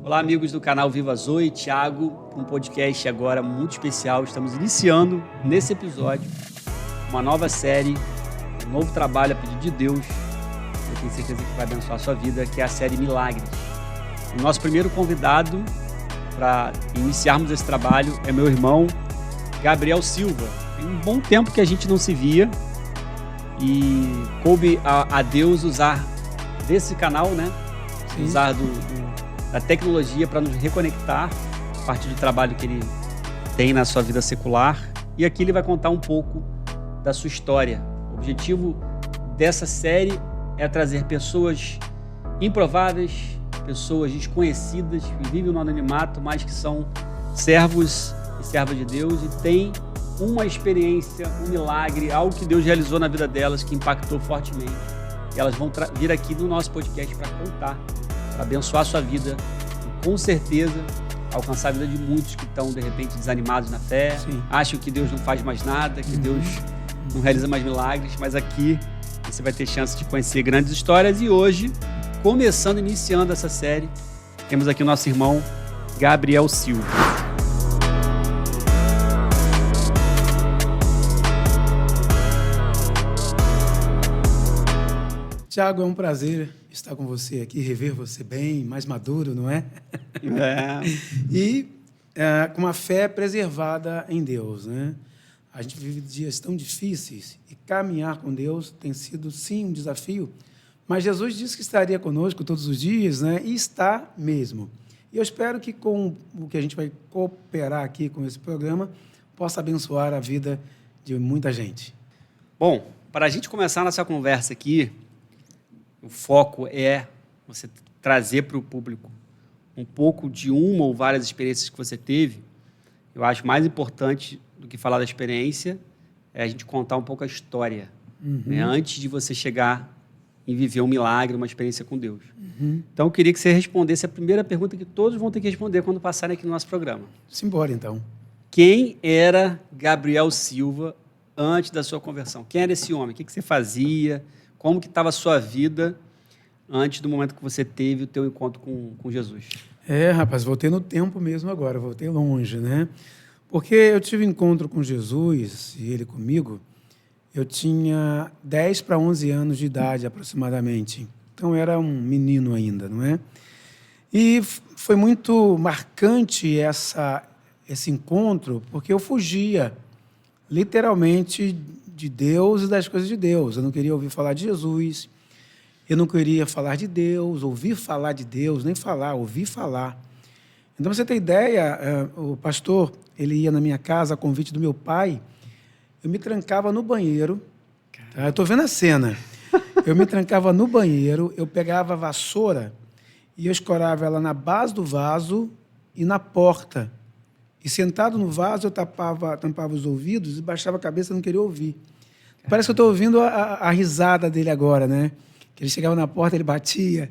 Olá, amigos do canal Viva Zoe, Thiago, um podcast agora muito especial. Estamos iniciando, nesse episódio, uma nova série, um novo trabalho a pedido de Deus. Eu tenho certeza que vai abençoar a sua vida, que é a série Milagres. O nosso primeiro convidado para iniciarmos esse trabalho é meu irmão Gabriel Silva. Tem um bom tempo que a gente não se via e coube a Deus usar desse canal, né? Sim. Usar da tecnologia para nos reconectar a partir do trabalho que ele tem na sua vida secular. E aqui ele vai contar um pouco da sua história. O objetivo dessa série é trazer pessoas improváveis, pessoas desconhecidas, que vivem no anonimato, mas que são servos e servas de Deus e têm uma experiência, um milagre, algo que Deus realizou na vida delas que impactou fortemente. E elas vão vir aqui no nosso podcast para contar, para abençoar a sua vida e, com certeza, alcançar a vida de muitos que estão, de repente, desanimados na fé, Sim. acham que Deus não faz mais nada, que Deus não realiza mais milagres, mas aqui você vai ter chance de conhecer grandes histórias. E hoje, iniciando essa série, temos aqui o nosso irmão Gabriel Silva. Thiago, é um prazer estar com você aqui, rever você bem, mais maduro, não é? E com uma fé preservada em Deus, né? A gente vive dias tão difíceis e caminhar com Deus tem sido, sim, um desafio, mas Jesus disse que estaria conosco todos os dias, né? E está mesmo. E eu espero que com o que a gente vai cooperar aqui com esse programa possa abençoar a vida de muita gente. Bom, para a gente começar nossa conversa aqui, o foco é você trazer para o público um pouco de uma ou várias experiências que você teve. Eu acho mais importante do que falar da experiência é a gente contar um pouco a história, né? Antes de você chegar e viver um milagre, uma experiência com Deus. Então, eu queria que você respondesse a primeira pergunta que todos vão ter que responder quando passarem aqui no nosso programa. Simbora, então. Quem era Gabriel Silva antes da sua conversão? Quem era esse homem? O que você fazia? Como que estava a sua vida antes do momento que você teve o teu encontro com Jesus? Rapaz, voltei no tempo mesmo agora, voltei longe, né? Porque eu tive encontro com Jesus e ele comigo, eu tinha 10 para 11 anos de idade aproximadamente. Então, era um menino ainda, não é? E foi muito marcante esse encontro, porque eu fugia, literalmente, de Deus e das coisas de Deus. Eu não queria ouvir falar de Jesus, eu não queria falar de Deus, ouvir falar de Deus, nem falar, ouvir falar. Então, pra você ter ideia, o pastor, ele ia na minha casa a convite do meu pai, eu me trancava no banheiro, tá? Eu estou vendo a cena, eu me trancava no banheiro, eu pegava a vassoura e eu escorava ela na base do vaso e na porta. E sentado no vaso, eu tampava os ouvidos e baixava a cabeça, não queria ouvir. Parece que eu estou ouvindo a risada dele agora, né? Que ele chegava na porta, ele batia.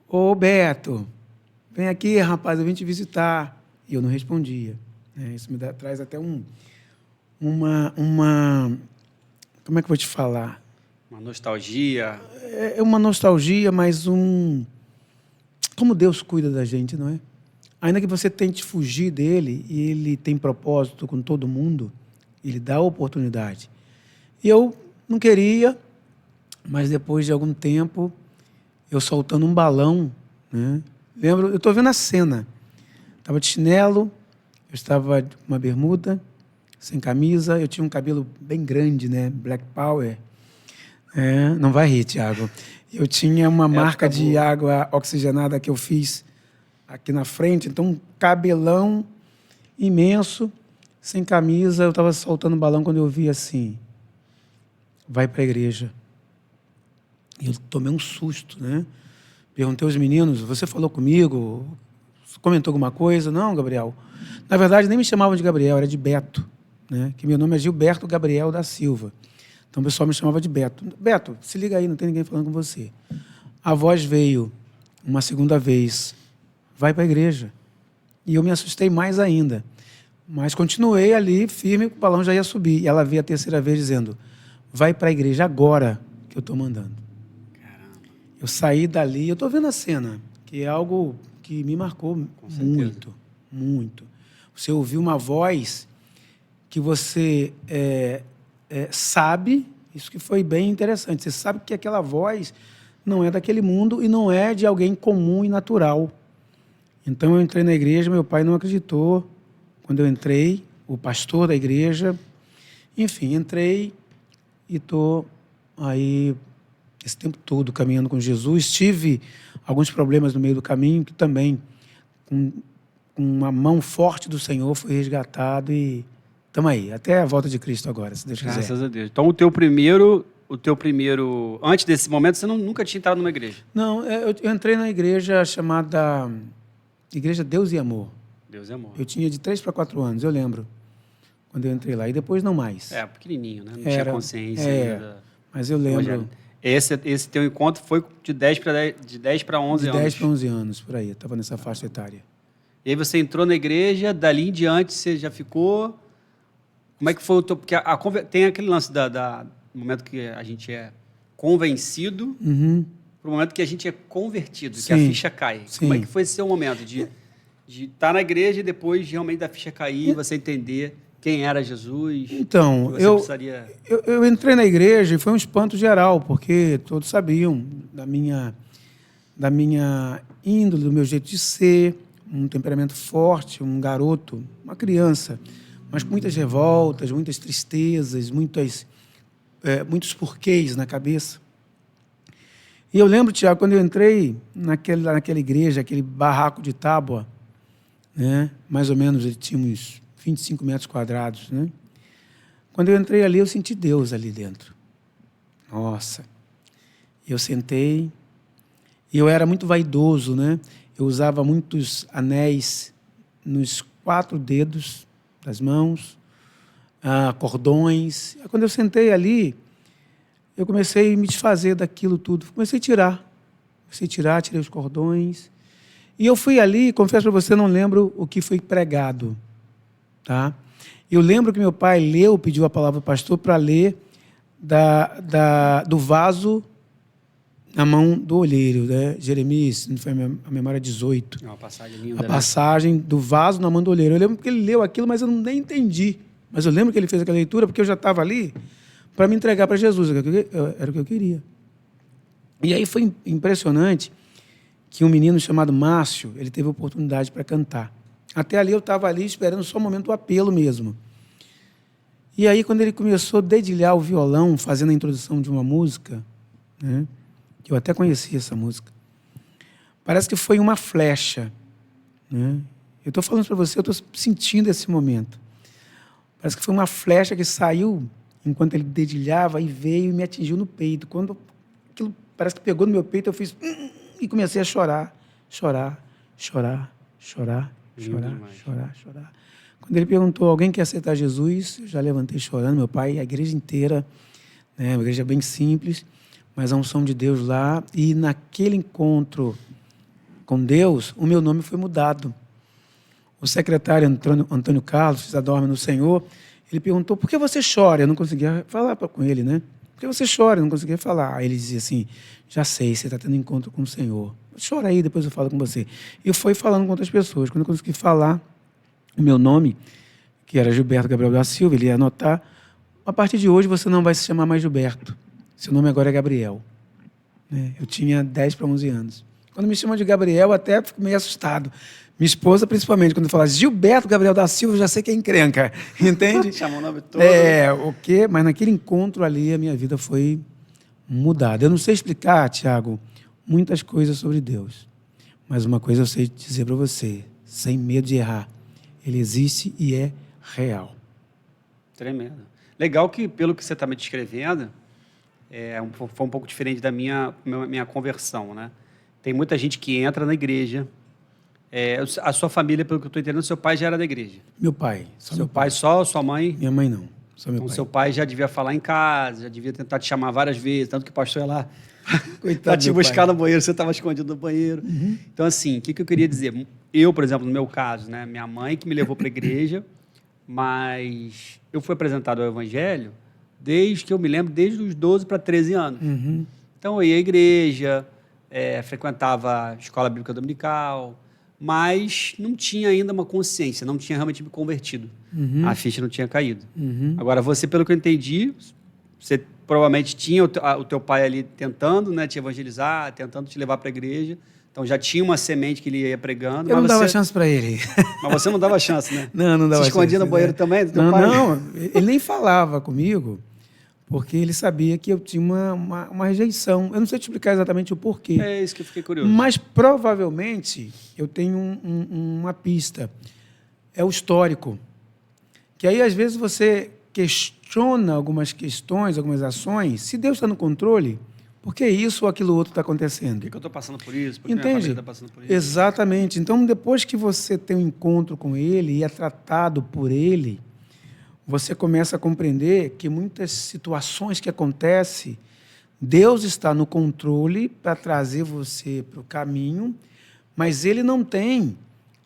Ô, Beto, vem aqui, rapaz, eu vim te visitar. E eu não respondia. Isso me traz até uma... Como é que eu vou te falar? Uma nostalgia. É uma nostalgia, mas como Deus cuida da gente, não é? Ainda que você tente fugir dele, e ele tem propósito com todo mundo, ele dá a oportunidade. E eu não queria, mas depois de algum tempo, eu soltando um balão, né? Lembro, eu estou vendo a cena. Estava de chinelo, eu estava com uma bermuda, sem camisa, eu tinha um cabelo bem grande, né? Black Power. Não vai rir, Thiago. Eu tinha uma marca de água oxigenada que eu fiz aqui na frente, então um cabelão imenso, sem camisa, eu estava soltando um balão quando eu vi assim, vai para a igreja. E eu tomei um susto, né? Perguntei aos meninos, você falou comigo? Comentou alguma coisa? Não, Gabriel. Na verdade, nem me chamavam de Gabriel, era de Beto, né? Que meu nome é Gilberto Gabriel da Silva. Então o pessoal me chamava de Beto. Beto, se liga aí, não tem ninguém falando com você. A voz veio uma segunda vez, vai para a igreja. E eu me assustei mais ainda. Mas continuei ali, firme, o balão já ia subir. E ela veio a terceira vez dizendo, vai para a igreja agora que eu estou mandando. Caramba. Eu saí dali, eu estou vendo a cena, que é algo que me marcou Com certeza. muito, muito. Você ouvir uma voz que você sabe, isso que foi bem interessante, você sabe que aquela voz não é daquele mundo e não é de alguém comum e natural. Então eu entrei na igreja, meu pai não acreditou quando eu entrei, o pastor da igreja, enfim, entrei e estou aí esse tempo todo caminhando com Jesus. Tive alguns problemas no meio do caminho que também, com uma mão forte do Senhor, fui resgatado e estamos aí, até a volta de Cristo agora, se Deus quiser. Graças a Deus. Então, o teu primeiro, antes desse momento, você nunca tinha entrado numa igreja? Não, eu entrei na igreja chamada Igreja Deus e Amor. Deus é amor. Eu tinha de 3 para 4 anos, eu lembro, quando eu entrei lá. E depois não mais. Pequenininho, né? Não tinha consciência ainda. Mas eu lembro. Esse teu encontro foi de 10 para 11 anos. De 10 para 11 anos, por aí. Eu estava nessa faixa etária. E aí você entrou na igreja, dali em diante você já ficou... Como é que foi o teu... Porque tem aquele lance do momento que a gente é convencido, para o momento que a gente é convertido, que a ficha cai. Sim. Como é que foi esse seu momento de estar na igreja e depois realmente da ficha cair, você entender quem era Jesus? Então, eu entrei na igreja e foi um espanto geral, porque todos sabiam da minha índole, do meu jeito de ser, um temperamento forte, um garoto, uma criança, mas com muitas revoltas, muitas tristezas, muitos porquês na cabeça. E eu lembro, Tiago, quando eu entrei naquela igreja, aquele barraco de tábua, né, mais ou menos, ele tinha uns 25 metros quadrados, né? Quando eu entrei ali, eu senti Deus ali dentro. Nossa! Eu sentei, e eu era muito vaidoso, né? Eu usava muitos anéis nos 4 dedos das mãos, cordões. Quando eu sentei ali, eu comecei a me desfazer daquilo tudo. Comecei a tirar, tirei os cordões. E eu fui ali, confesso para você, não lembro o que foi pregado. Tá? Eu lembro que meu pai pediu a palavra do pastor para ler do vaso na mão do olheiro, né? Jeremias, não foi a memória 18. É uma passagem linda. A passagem do vaso na mão do olheiro. Eu lembro que ele leu aquilo, mas eu nem entendi. Mas eu lembro que ele fez aquela leitura porque eu já estava ali para me entregar para Jesus. Era o que eu queria. E aí foi impressionante que um menino chamado Márcio, ele teve a oportunidade para cantar. Até ali eu estava ali esperando só o momento do apelo mesmo. E aí, quando ele começou a dedilhar o violão, fazendo a introdução de uma música, né, que eu até conhecia essa música, parece que foi uma flecha. Né? Eu estou falando para você, eu estou sentindo esse momento. Parece que foi uma flecha que saiu enquanto ele dedilhava e veio e me atingiu no peito. Quando aquilo parece que pegou no meu peito, eu fiz... E comecei a chorar. Quando ele perguntou, alguém quer aceitar Jesus? Eu já levantei chorando, meu pai, a igreja inteira, né, uma igreja bem simples, mas a unção de Deus lá. E naquele encontro com Deus, o meu nome foi mudado. O secretário Antônio Carlos, que dorme no Senhor, ele perguntou, por que você chora? Eu não conseguia falar com ele, né? Por que você chora? Eu não conseguia falar. Aí ele dizia assim, já sei, você está tendo encontro com o Senhor. Chora aí, depois eu falo com você. E eu fui falando com outras pessoas. Quando eu consegui falar o meu nome, que era Gilberto Gabriel da Silva, ele ia anotar, a partir de hoje você não vai se chamar mais Gilberto. Seu nome agora é Gabriel. Eu tinha 10 para 11 anos. Quando me chamam de Gabriel, até fico meio assustado. Minha esposa, principalmente, quando fala Gilberto Gabriel da Silva, eu já sei que é encrenca, entende? Chama o nome todo. O quê? Mas naquele encontro ali, a minha vida foi mudada. Eu não sei explicar, Tiago, muitas coisas sobre Deus. Mas uma coisa eu sei dizer para você, sem medo de errar. Ele existe e é real. Tremendo. Legal que, pelo que você está me descrevendo, foi um pouco diferente da minha conversão, né? Tem muita gente que entra na igreja. A sua família, pelo que eu estou entendendo, seu pai já era da igreja. Meu pai. Seu pai só, sua mãe? Minha mãe não. Só meu então, pai. seu pai já devia falar em casa, já devia tentar te chamar várias vezes, tanto que o pastor ia lá para te buscar no banheiro, você estava escondido no banheiro. Uhum. Então, assim, o que eu queria dizer? Eu, por exemplo, no meu caso, né, minha mãe que me levou para a igreja, mas eu fui apresentado ao evangelho desde que eu me lembro, desde os 12 para 13 anos. Uhum. Então, eu ia à igreja, frequentava a escola bíblica dominical, mas não tinha ainda uma consciência, não tinha realmente me convertido. A ficha não tinha caído. Agora, você, pelo que eu entendi, você provavelmente tinha o teu pai ali tentando, né, te evangelizar, tentando te levar para a igreja. Então, já tinha uma semente que ele ia pregando. Eu não dava chance para ele. Mas você não dava chance, né? Não dava chance. Se escondia no banheiro também do teu não, pai? Não, ele nem falava comigo, porque ele sabia que eu tinha uma rejeição. Eu não sei te explicar exatamente o porquê. É isso que eu fiquei curioso. Mas, provavelmente, eu tenho uma pista. É o histórico. Que aí, às vezes, você questiona algumas questões, algumas ações. Se Deus está no controle, por que isso ou aquilo outro está acontecendo? Por que eu estou passando por isso? Por que Entende? minha família está passando por isso? Exatamente. Então, depois que você tem um encontro com Ele e é tratado por Ele, você começa a compreender que muitas situações que acontecem, Deus está no controle para trazer você para o caminho, mas Ele não tem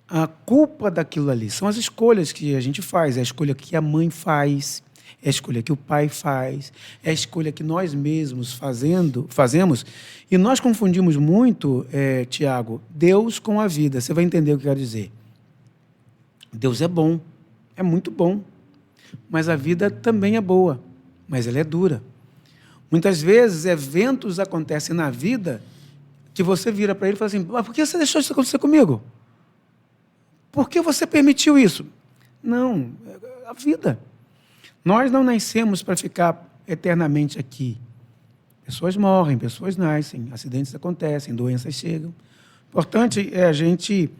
a culpa daquilo ali. São as escolhas que a gente faz, é a escolha que a mãe faz, é a escolha que o pai faz, é a escolha que nós mesmos fazemos. E nós confundimos muito, Tiago, Deus com a vida. Você vai entender o que eu quero dizer. Deus é bom, é muito bom. Mas a vida também é boa, mas ela é dura. Muitas vezes, eventos acontecem na vida que você vira para ele e fala assim, mas por que você deixou isso acontecer comigo? Por que você permitiu isso? Não, a vida. Nós não nascemos para ficar eternamente aqui. Pessoas morrem, pessoas nascem, acidentes acontecem, doenças chegam. O importante é a gente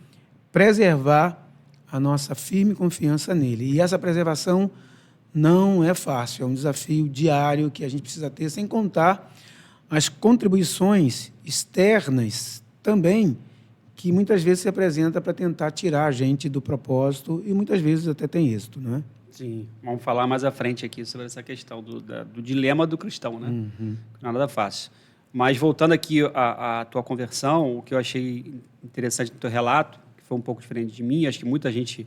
preservar a nossa firme confiança nele. E essa preservação não é fácil, é um desafio diário que a gente precisa ter, sem contar as contribuições externas também, que muitas vezes se apresenta para tentar tirar a gente do propósito e muitas vezes até tem êxito, não é? Sim, vamos falar mais à frente aqui sobre essa questão do dilema do cristão, né? Nada fácil. Mas voltando aqui à tua conversão, o que eu achei interessante no teu relato, que foi um pouco diferente de mim, acho que muita gente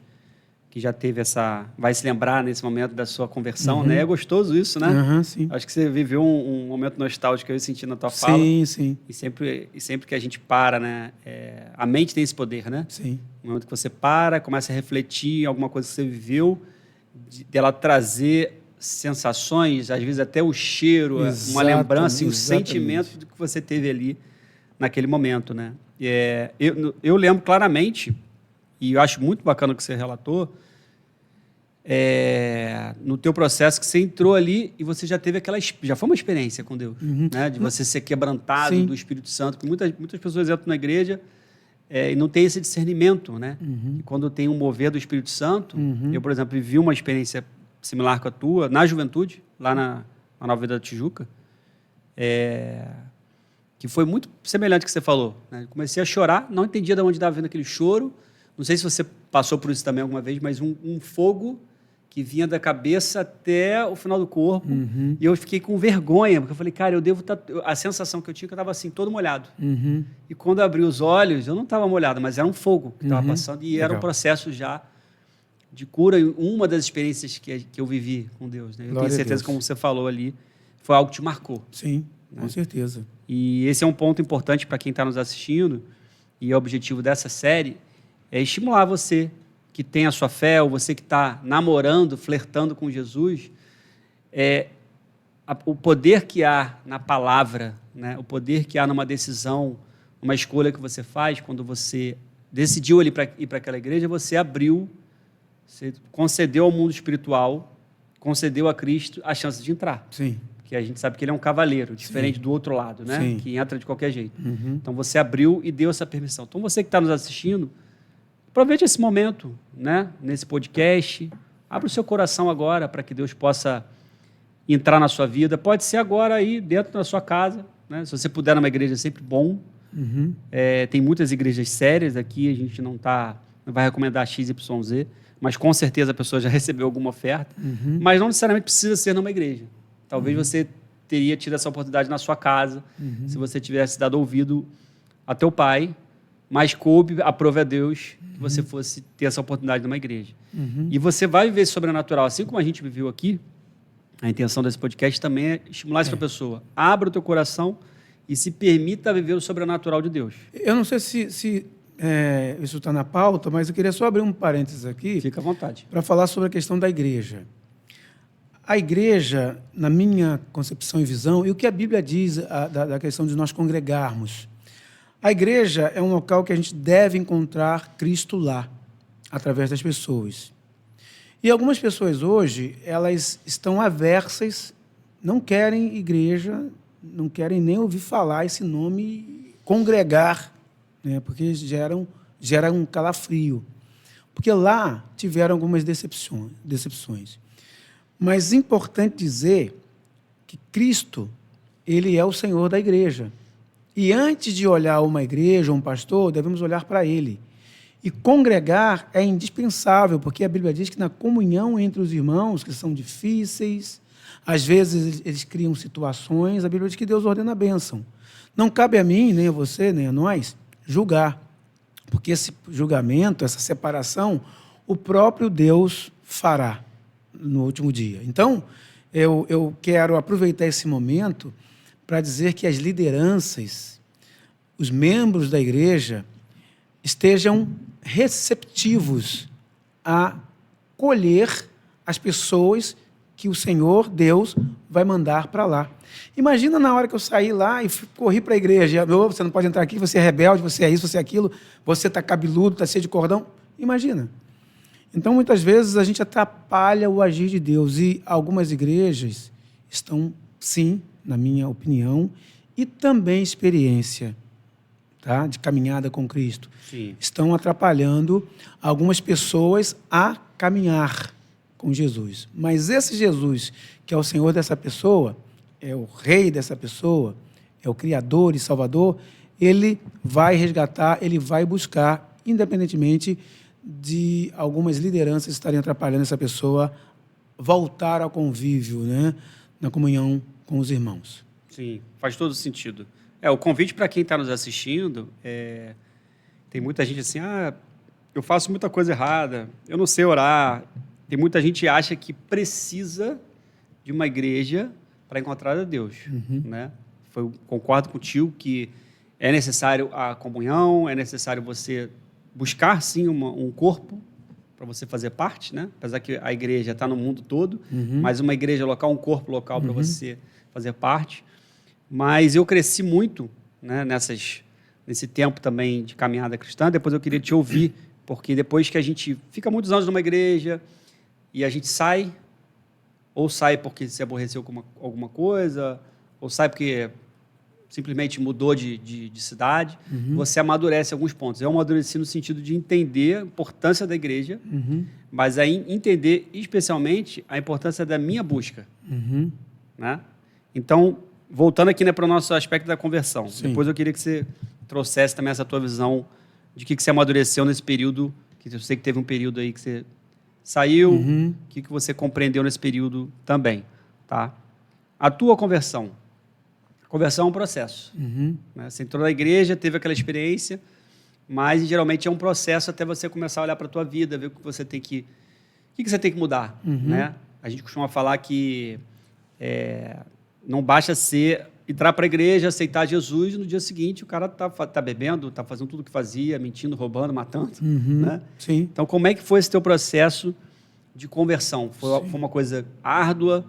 que já teve vai se lembrar nesse momento da sua conversão, né? É gostoso isso, né? Sim. Acho que você viveu um momento nostálgico que eu senti na tua fala. Sim. E sempre que a gente para, né? A mente tem esse poder, né? Sim. No momento que você para, começa a refletir em alguma coisa que você viveu, dela trazer sensações, às vezes até o cheiro, uma lembrança e o sentimento do que você teve ali naquele momento, né? Eu lembro claramente, e eu acho muito bacana o que você relatou, no teu processo que você entrou ali e você já teve já foi uma experiência com Deus, né? De você ser quebrantado do Espírito Santo, que muitas pessoas entram na igreja e não tem esse discernimento, né? E quando tem um mover do Espírito Santo, eu, por exemplo, vivi uma experiência similar com a tua, na juventude, lá na Nova Vida da Tijuca, que foi muito semelhante ao que você falou, né? Comecei a chorar, não entendia de onde estava vindo aquele choro, não sei se você passou por isso também alguma vez, mas um fogo que vinha da cabeça até o final do corpo, e eu fiquei com vergonha, porque eu falei, cara, eu devo estar... A sensação que eu tinha é que eu estava assim, todo molhado. E quando eu abri os olhos, eu não estava molhado, mas era um fogo que estava passando, e era um processo já de cura, uma das experiências que eu vivi com Deus, né? Eu tenho certeza, como você falou ali, foi algo que te marcou. Sim, né? Com certeza. E esse é um ponto importante para quem está nos assistindo, e o objetivo dessa série é estimular você que tem a sua fé, ou você que está namorando, flertando com Jesus, o poder que há na palavra, né? O poder que há numa decisão, uma escolha que você faz, quando você decidiu ir para aquela igreja, você abriu, você concedeu ao mundo espiritual, concedeu a Cristo a chance de entrar. Sim. Porque a gente sabe que ele é um cavaleiro, diferente do outro lado, né? Sim. Que entra de qualquer jeito. Então, você abriu e deu essa permissão. Então, você que está nos assistindo, aproveite esse momento, né? Nesse podcast, abra o seu coração agora para que Deus possa entrar na sua vida. Pode ser agora aí, dentro da sua casa, né? Se você puder numa igreja, é sempre bom. Tem muitas igrejas sérias aqui, a gente não vai recomendar XYZ, mas com certeza a pessoa já recebeu alguma oferta, mas não necessariamente precisa ser numa igreja. Talvez você teria tido essa oportunidade na sua casa, se você tivesse dado ouvido a teu pai, mas coube, aprove a Deus, que você fosse ter essa oportunidade numa igreja. E você vai viver esse sobrenatural, assim como a gente viveu aqui. A intenção desse podcast também é estimular essa pessoa. Abra o teu coração e se permita viver o sobrenatural de Deus. Eu não sei se isso está na pauta, mas eu queria só abrir um parênteses aqui. Fica à vontade. Para falar sobre a questão da igreja. A igreja, na minha concepção e visão, e o que a Bíblia diz da questão de nós congregarmos. A igreja é um local que a gente deve encontrar Cristo lá, através das pessoas. E algumas pessoas hoje, elas estão aversas, não querem igreja, não querem nem ouvir falar esse nome, congregar, né, porque gera um calafrio. Porque lá tiveram algumas decepções. Mas é importante dizer que Cristo, ele é o Senhor da igreja. E antes de olhar uma igreja, um pastor, devemos olhar para ele. E congregar é indispensável, porque a Bíblia diz que na comunhão entre os irmãos, que são difíceis, às vezes eles criam situações, a Bíblia diz que Deus ordena a bênção. Não cabe a mim, nem a você, nem a nós, julgar. Porque esse julgamento, essa separação, o próprio Deus fará no último dia. Então, eu quero aproveitar esse momento para dizer que as lideranças, os membros da igreja, estejam receptivos a colher as pessoas que o Senhor, Deus, vai mandar para lá. Imagina na hora que eu saí lá e corri para a igreja. Você não pode entrar aqui, você é rebelde, você é isso, você é aquilo, você está cabeludo, está cheio de cordão. Imagina. Então, muitas vezes, a gente atrapalha o agir de Deus. E algumas igrejas estão, sim, na minha opinião, e também experiência, tá, de caminhada com Cristo. Sim. Estão atrapalhando algumas pessoas a caminhar com Jesus. Mas esse Jesus, que é o Senhor dessa pessoa, é o Rei dessa pessoa, é o Criador e Salvador, ele vai resgatar, ele vai buscar, independentemente de algumas lideranças estarem atrapalhando essa pessoa voltar ao convívio, né, na comunhão com os irmãos. Sim, faz todo sentido. O convite para quem está nos assistindo, tem muita gente assim, eu faço muita coisa errada, eu não sei orar. Tem muita gente que acha que precisa de uma igreja para encontrar a Deus. Né? Concordo contigo que é necessário a comunhão, é necessário você buscar, sim, um corpo para você fazer parte, né? Apesar que a igreja está no mundo todo, mas uma igreja local, um corpo local para você fazer parte. Mas eu cresci muito, né, nesse tempo também de caminhada cristã. Depois eu queria te ouvir, porque depois que a gente fica muitos anos numa igreja e a gente sai, ou sai porque se aborreceu com alguma coisa, ou sai porque simplesmente mudou de cidade, você amadurece alguns pontos. Eu amadureci no sentido de entender a importância da igreja, mas aí entender especialmente a importância da minha busca. Né? Então, voltando aqui, né, para o nosso aspecto da conversão, sim, depois eu queria que você trouxesse também essa tua visão de que você amadureceu nesse período, que eu sei que teve um período aí que você saiu, o que você compreendeu nesse período também. Tá? A tua conversão. Conversão é um processo. Né? Você entrou na igreja, teve aquela experiência, mas geralmente é um processo até você começar a olhar para a tua vida, ver o que você tem que mudar. Né? A gente costuma falar que não basta entrar para a igreja, aceitar Jesus, e no dia seguinte o cara tá bebendo, tá fazendo tudo o que fazia, mentindo, roubando, matando. Né? Sim. Então, como é que foi esse teu processo de conversão? Foi uma coisa árdua?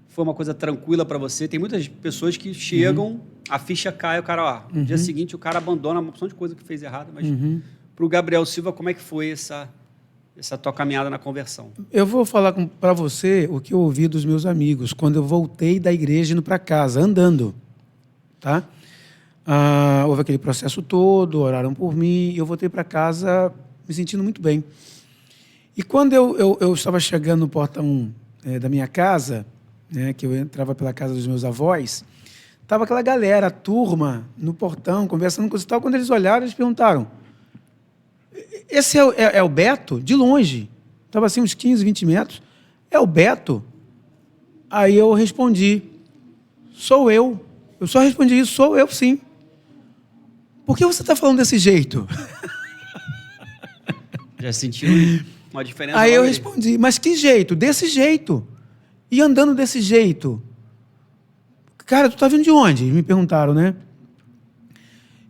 Foi uma coisa tranquila para você? Tem muitas pessoas que chegam, a ficha cai, o cara, no dia seguinte o cara abandona uma opção de coisa que fez errado, mas para o Gabriel Silva, como é que foi essa tua caminhada na conversão? Eu vou falar para você o que eu ouvi dos meus amigos quando eu voltei da igreja indo para casa, andando. Tá? Houve aquele processo todo, oraram por mim, e eu voltei para casa me sentindo muito bem. E quando eu estava chegando no portão da minha casa, né, que eu entrava pela casa dos meus avós, estava aquela galera, a turma, no portão, conversando com os e tal. Quando eles olharam, eles perguntaram: esse é o Beto? De longe. Estava assim uns 15, 20 metros. É o Beto? Aí eu respondi: sou eu. Eu só respondi isso: sou eu, sim. Por que você está falando desse jeito? Já sentiu uma diferença? Aí eu respondi: mas que jeito? Desse jeito. E andando desse jeito. Cara, tu tá vindo de onde? Me perguntaram, né?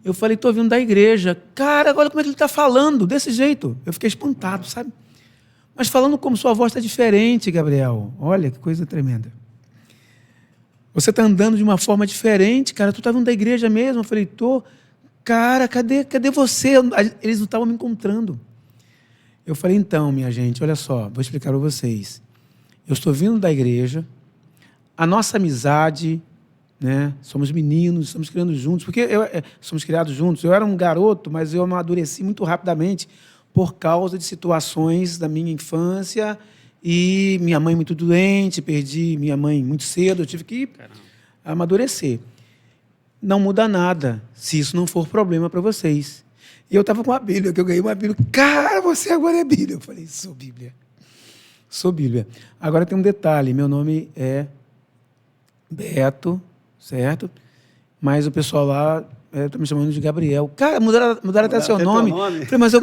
Eu falei, estou vindo da igreja. Cara, olha como é que ele está falando, desse jeito. Eu fiquei espantado, sabe? Mas falando como sua voz está diferente, Gabriel. Olha que coisa tremenda. Você está andando de uma forma diferente, cara. Tu está vindo da igreja mesmo? Eu falei, tô. Cara, cadê você? Eles não estavam me encontrando. Eu falei, então, minha gente, olha só, vou explicar para vocês. Eu estou vindo da igreja, a nossa amizade, né? Somos meninos, estamos criando juntos, porque somos criados juntos. Eu era um garoto, mas eu amadureci muito rapidamente por causa de situações da minha infância e minha mãe muito doente, perdi minha mãe muito cedo, eu tive que amadurecer. Não muda nada se isso não for problema para vocês. E eu estava com a Bíblia, que eu ganhei uma Bíblia. Cara, você agora é Bíblia. Eu falei, sou Bíblia. Sou Bíblia. Agora tem um detalhe, meu nome é Beto, certo? Mas o pessoal lá está me chamando de Gabriel. Cara, mudaram até seu nome. Falei, mas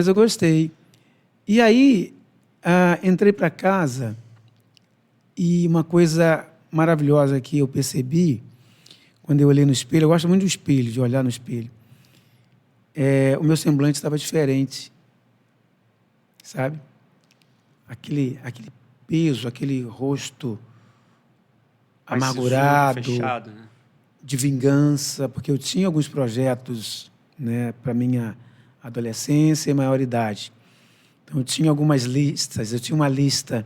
eu gostei. E aí, entrei para casa e uma coisa maravilhosa que eu percebi quando eu olhei no espelho, eu gosto muito do espelho, de olhar no espelho. O meu semblante estava diferente, sabe? Aquele peso, aquele rosto amargurado, fechado, né? De vingança, porque eu tinha alguns projetos, né, para minha adolescência e maioridade. Então, eu tinha algumas listas, eu tinha uma lista,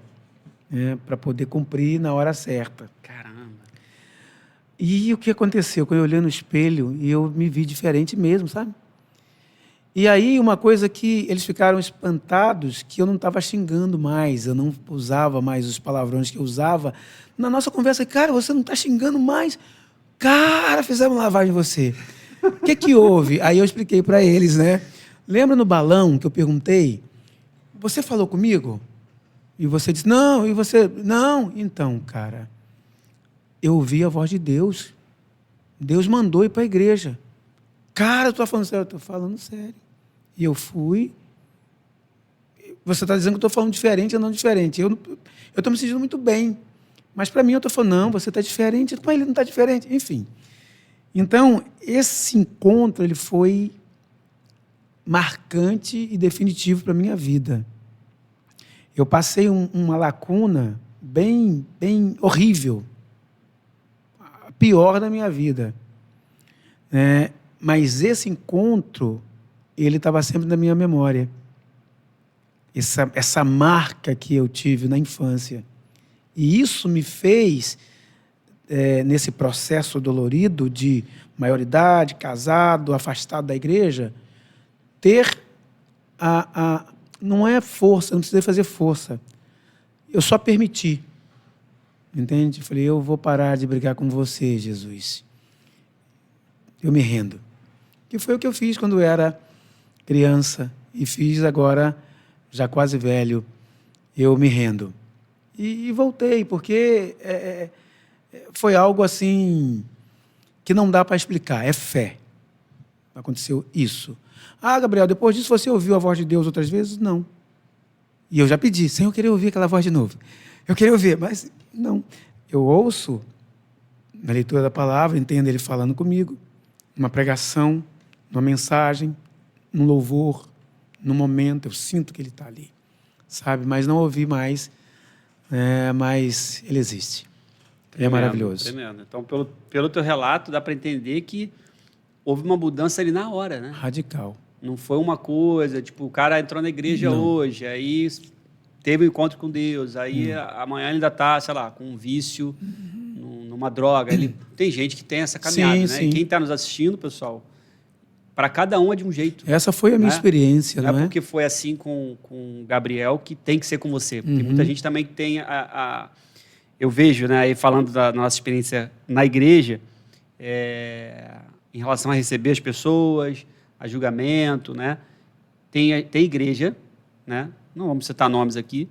né, para poder cumprir na hora certa. Caramba! E o que aconteceu? Quando eu olhei no espelho, eu me vi diferente mesmo, sabe? E aí, uma coisa que eles ficaram espantados, que eu não estava xingando mais, eu não usava mais os palavrões que eu usava. Na nossa conversa, cara, você não está xingando mais? Cara, fizemos lavagem em você. O que houve? Aí eu expliquei para eles, né? Lembra no balão que eu perguntei? Você falou comigo? E você disse, não. E você, não. Então, cara, eu ouvi a voz de Deus. Deus mandou ir para a igreja. Cara, tu está falando sério? Eu estou falando sério. E eu fui. Você está dizendo que eu estou falando diferente ou não diferente. Eu estou me sentindo muito bem. Mas para mim eu estou falando, não, você está diferente. Mas ele não está diferente. Enfim. Então, esse encontro ele foi marcante e definitivo para a minha vida. Eu passei uma lacuna bem horrível. A pior da minha vida. Mas esse encontro, ele estava sempre na minha memória. Essa marca que eu tive na infância. E isso me fez, nesse processo dolorido de maioridade, casado, afastado da igreja, ter não é força, não precisei fazer força. Eu só permiti. Entende? Falei, eu vou parar de brigar com você, Jesus. Eu me rendo. Que foi o que eu fiz quando eu era criança e fiz agora, já quase velho, eu me rendo. E voltei, porque foi algo assim que não dá para explicar, é fé. Aconteceu isso. Ah, Gabriel, depois disso você ouviu a voz de Deus outras vezes? Não. E eu já pedi, Senhor, eu queria ouvir aquela voz de novo. Eu queria ouvir, mas não. Eu ouço, na leitura da palavra, entendo ele falando comigo, numa pregação, numa mensagem, num louvor, num momento, eu sinto que ele está ali, sabe? Mas não ouvi mais, mas ele existe. Tremendo, é maravilhoso. Tremendo. Então, pelo teu relato, dá para entender que houve uma mudança ali na hora, né? Radical. Não foi uma coisa, tipo, o cara entrou na igreja hoje, aí teve um encontro com Deus, aí amanhã ele ainda está, sei lá, com um vício, numa droga. Tem gente que tem essa caminhada, sim, né? Sim. E quem está nos assistindo, pessoal, para cada um é de um jeito. Essa foi a minha experiência, não é? Porque foi assim com Gabriel que tem que ser com você. Porque muita gente também tem eu vejo, né, aí falando da nossa experiência na igreja, em relação a receber as pessoas, a julgamento, né? Tem igreja, né? Não vamos citar nomes aqui,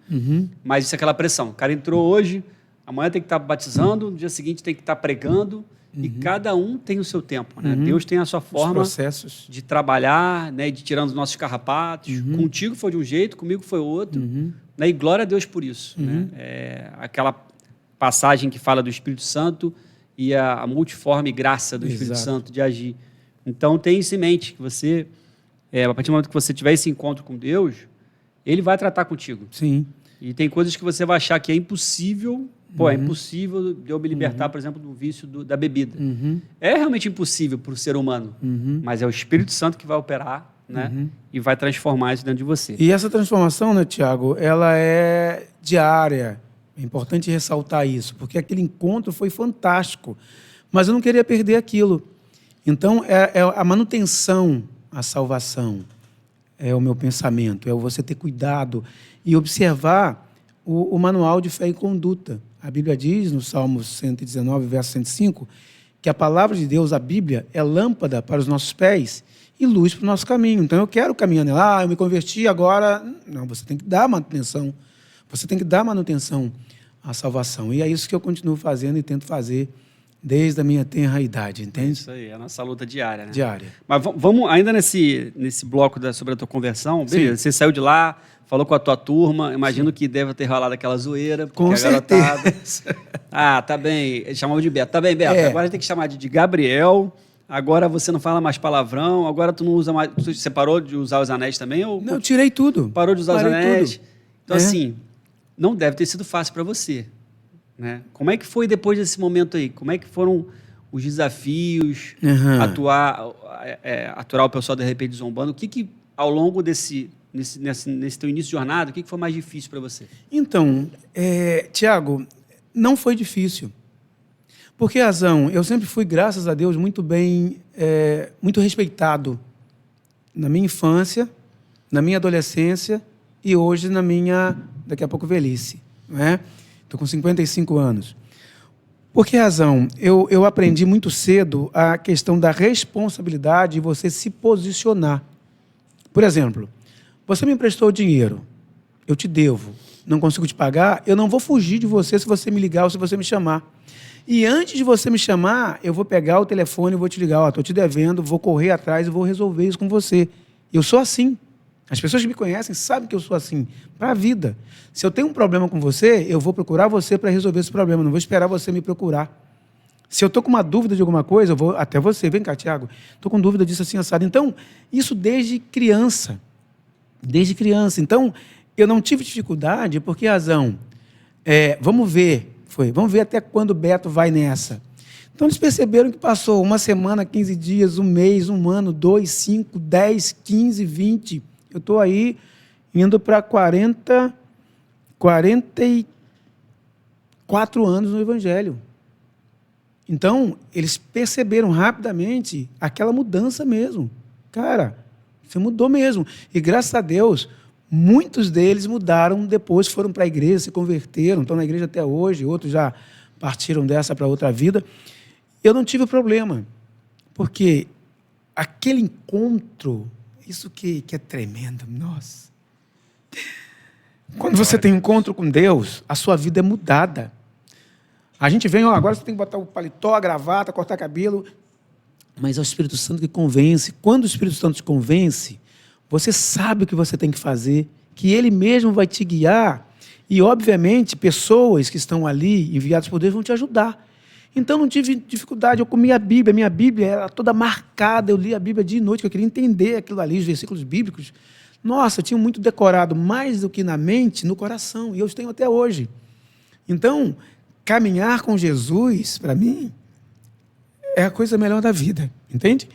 mas isso é aquela pressão. O cara entrou hoje, amanhã tem que estar batizando, no dia seguinte tem que estar pregando, e cada um tem o seu tempo, né? Deus tem a sua forma de trabalhar, né? De tirando os nossos carrapatos. Contigo foi de um jeito, comigo foi outro. Né? E glória a Deus por isso. Né? Aquela passagem que fala do Espírito Santo e a multiforme graça do Espírito Santo de agir. Então, tenha isso em mente, que você, a partir do momento que você tiver esse encontro com Deus, Ele vai tratar contigo. Sim. E tem coisas que você vai achar que é impossível. Pô, é impossível de eu me libertar, por exemplo, do vício da bebida. É realmente impossível para o ser humano, mas é o Espírito Santo que vai operar, né? E vai transformar isso dentro de você. E essa transformação, né, Tiago, ela é diária. É importante ressaltar isso, porque aquele encontro foi fantástico. Mas eu não queria perder aquilo. Então, é a manutenção, a salvação, é o meu pensamento, é você ter cuidado e observar o manual de fé e conduta. A Bíblia diz, no Salmo 119, verso 105, que a palavra de Deus, a Bíblia, é lâmpada para os nossos pés e luz para o nosso caminho. Então, eu quero caminhar nela. Eu me converti agora. Não, você tem que dar manutenção. Você tem que dar manutenção à salvação. E é isso que eu continuo fazendo e tento fazer desde a minha tenra idade, entende? Isso aí, é a nossa luta diária, né? Diária. Mas vamos ainda nesse bloco sobre a tua conversão. Beleza, você saiu de lá, falou com a tua turma, imagino que deve ter rolado aquela zoeira. Com certeza. Tá bem, chamava de Beto. Tá bem, Beto, agora tem que chamar de Gabriel, agora você não fala mais palavrão, agora tu não usa mais... Você parou de usar os anéis também? Ou não, eu tirei tudo. Parou de usar os anéis? Tudo. Então, assim, não deve ter sido fácil para você, né? Como é que foi depois desse momento aí? Como é que foram os desafios, aturar o pessoal de repente zombando? O que ao longo nesse teu início de jornada, o que foi mais difícil para você? Então, Tiago, não foi difícil. Por que razão? Eu sempre fui, graças a Deus, muito bem, muito respeitado na minha infância, na minha adolescência e hoje na minha, daqui a pouco, velhice, não é? Estou com 55 anos. Por que razão? Eu aprendi muito cedo a questão da responsabilidade de você se posicionar. Por exemplo, você me emprestou dinheiro, eu te devo, não consigo te pagar, eu não vou fugir de você se você me ligar ou se você me chamar. E antes de você me chamar, eu vou pegar o telefone e vou te ligar, estou te devendo, vou correr atrás e vou resolver isso com você. Eu sou assim. As pessoas que me conhecem sabem que eu sou assim, para a vida. Se eu tenho um problema com você, eu vou procurar você para resolver esse problema, não vou esperar você me procurar. Se eu estou com uma dúvida de alguma coisa, eu vou até você. Vem cá, Tiago, estou com dúvida disso assim, assado. Então, isso desde criança. Desde criança. Então, eu não tive dificuldade, por que razão? Vamos ver até quando o Beto vai nessa. Então, eles perceberam que passou uma semana, 15 dias, um mês, um ano, 2, 5, 10, 15, 20... Eu estou aí indo para 44 anos no Evangelho. Então, eles perceberam rapidamente aquela mudança mesmo. Cara, você mudou mesmo. E, graças a Deus, muitos deles mudaram depois, foram para a igreja, se converteram, estão na igreja até hoje, outros já partiram dessa para outra vida. Eu não tive problema, porque aquele encontro... Isso que é tremendo, nossa. Quando você tem um encontro com Deus, a sua vida é mudada. A gente vem, agora você tem que botar o paletó, a gravata, cortar cabelo. Mas é o Espírito Santo que convence. Quando o Espírito Santo te convence, você sabe o que você tem que fazer, que Ele mesmo vai te guiar. E, obviamente, pessoas que estão ali, enviadas por Deus, vão te ajudar. Então, não tive dificuldade, eu comia a Bíblia, minha Bíblia era toda marcada, eu li a Bíblia dia e noite, que eu queria entender aquilo ali, os versículos bíblicos. Nossa, eu tinha muito decorado, mais do que na mente, no coração, e eu tenho até hoje. Então, caminhar com Jesus, para mim, é a coisa melhor da vida, entende?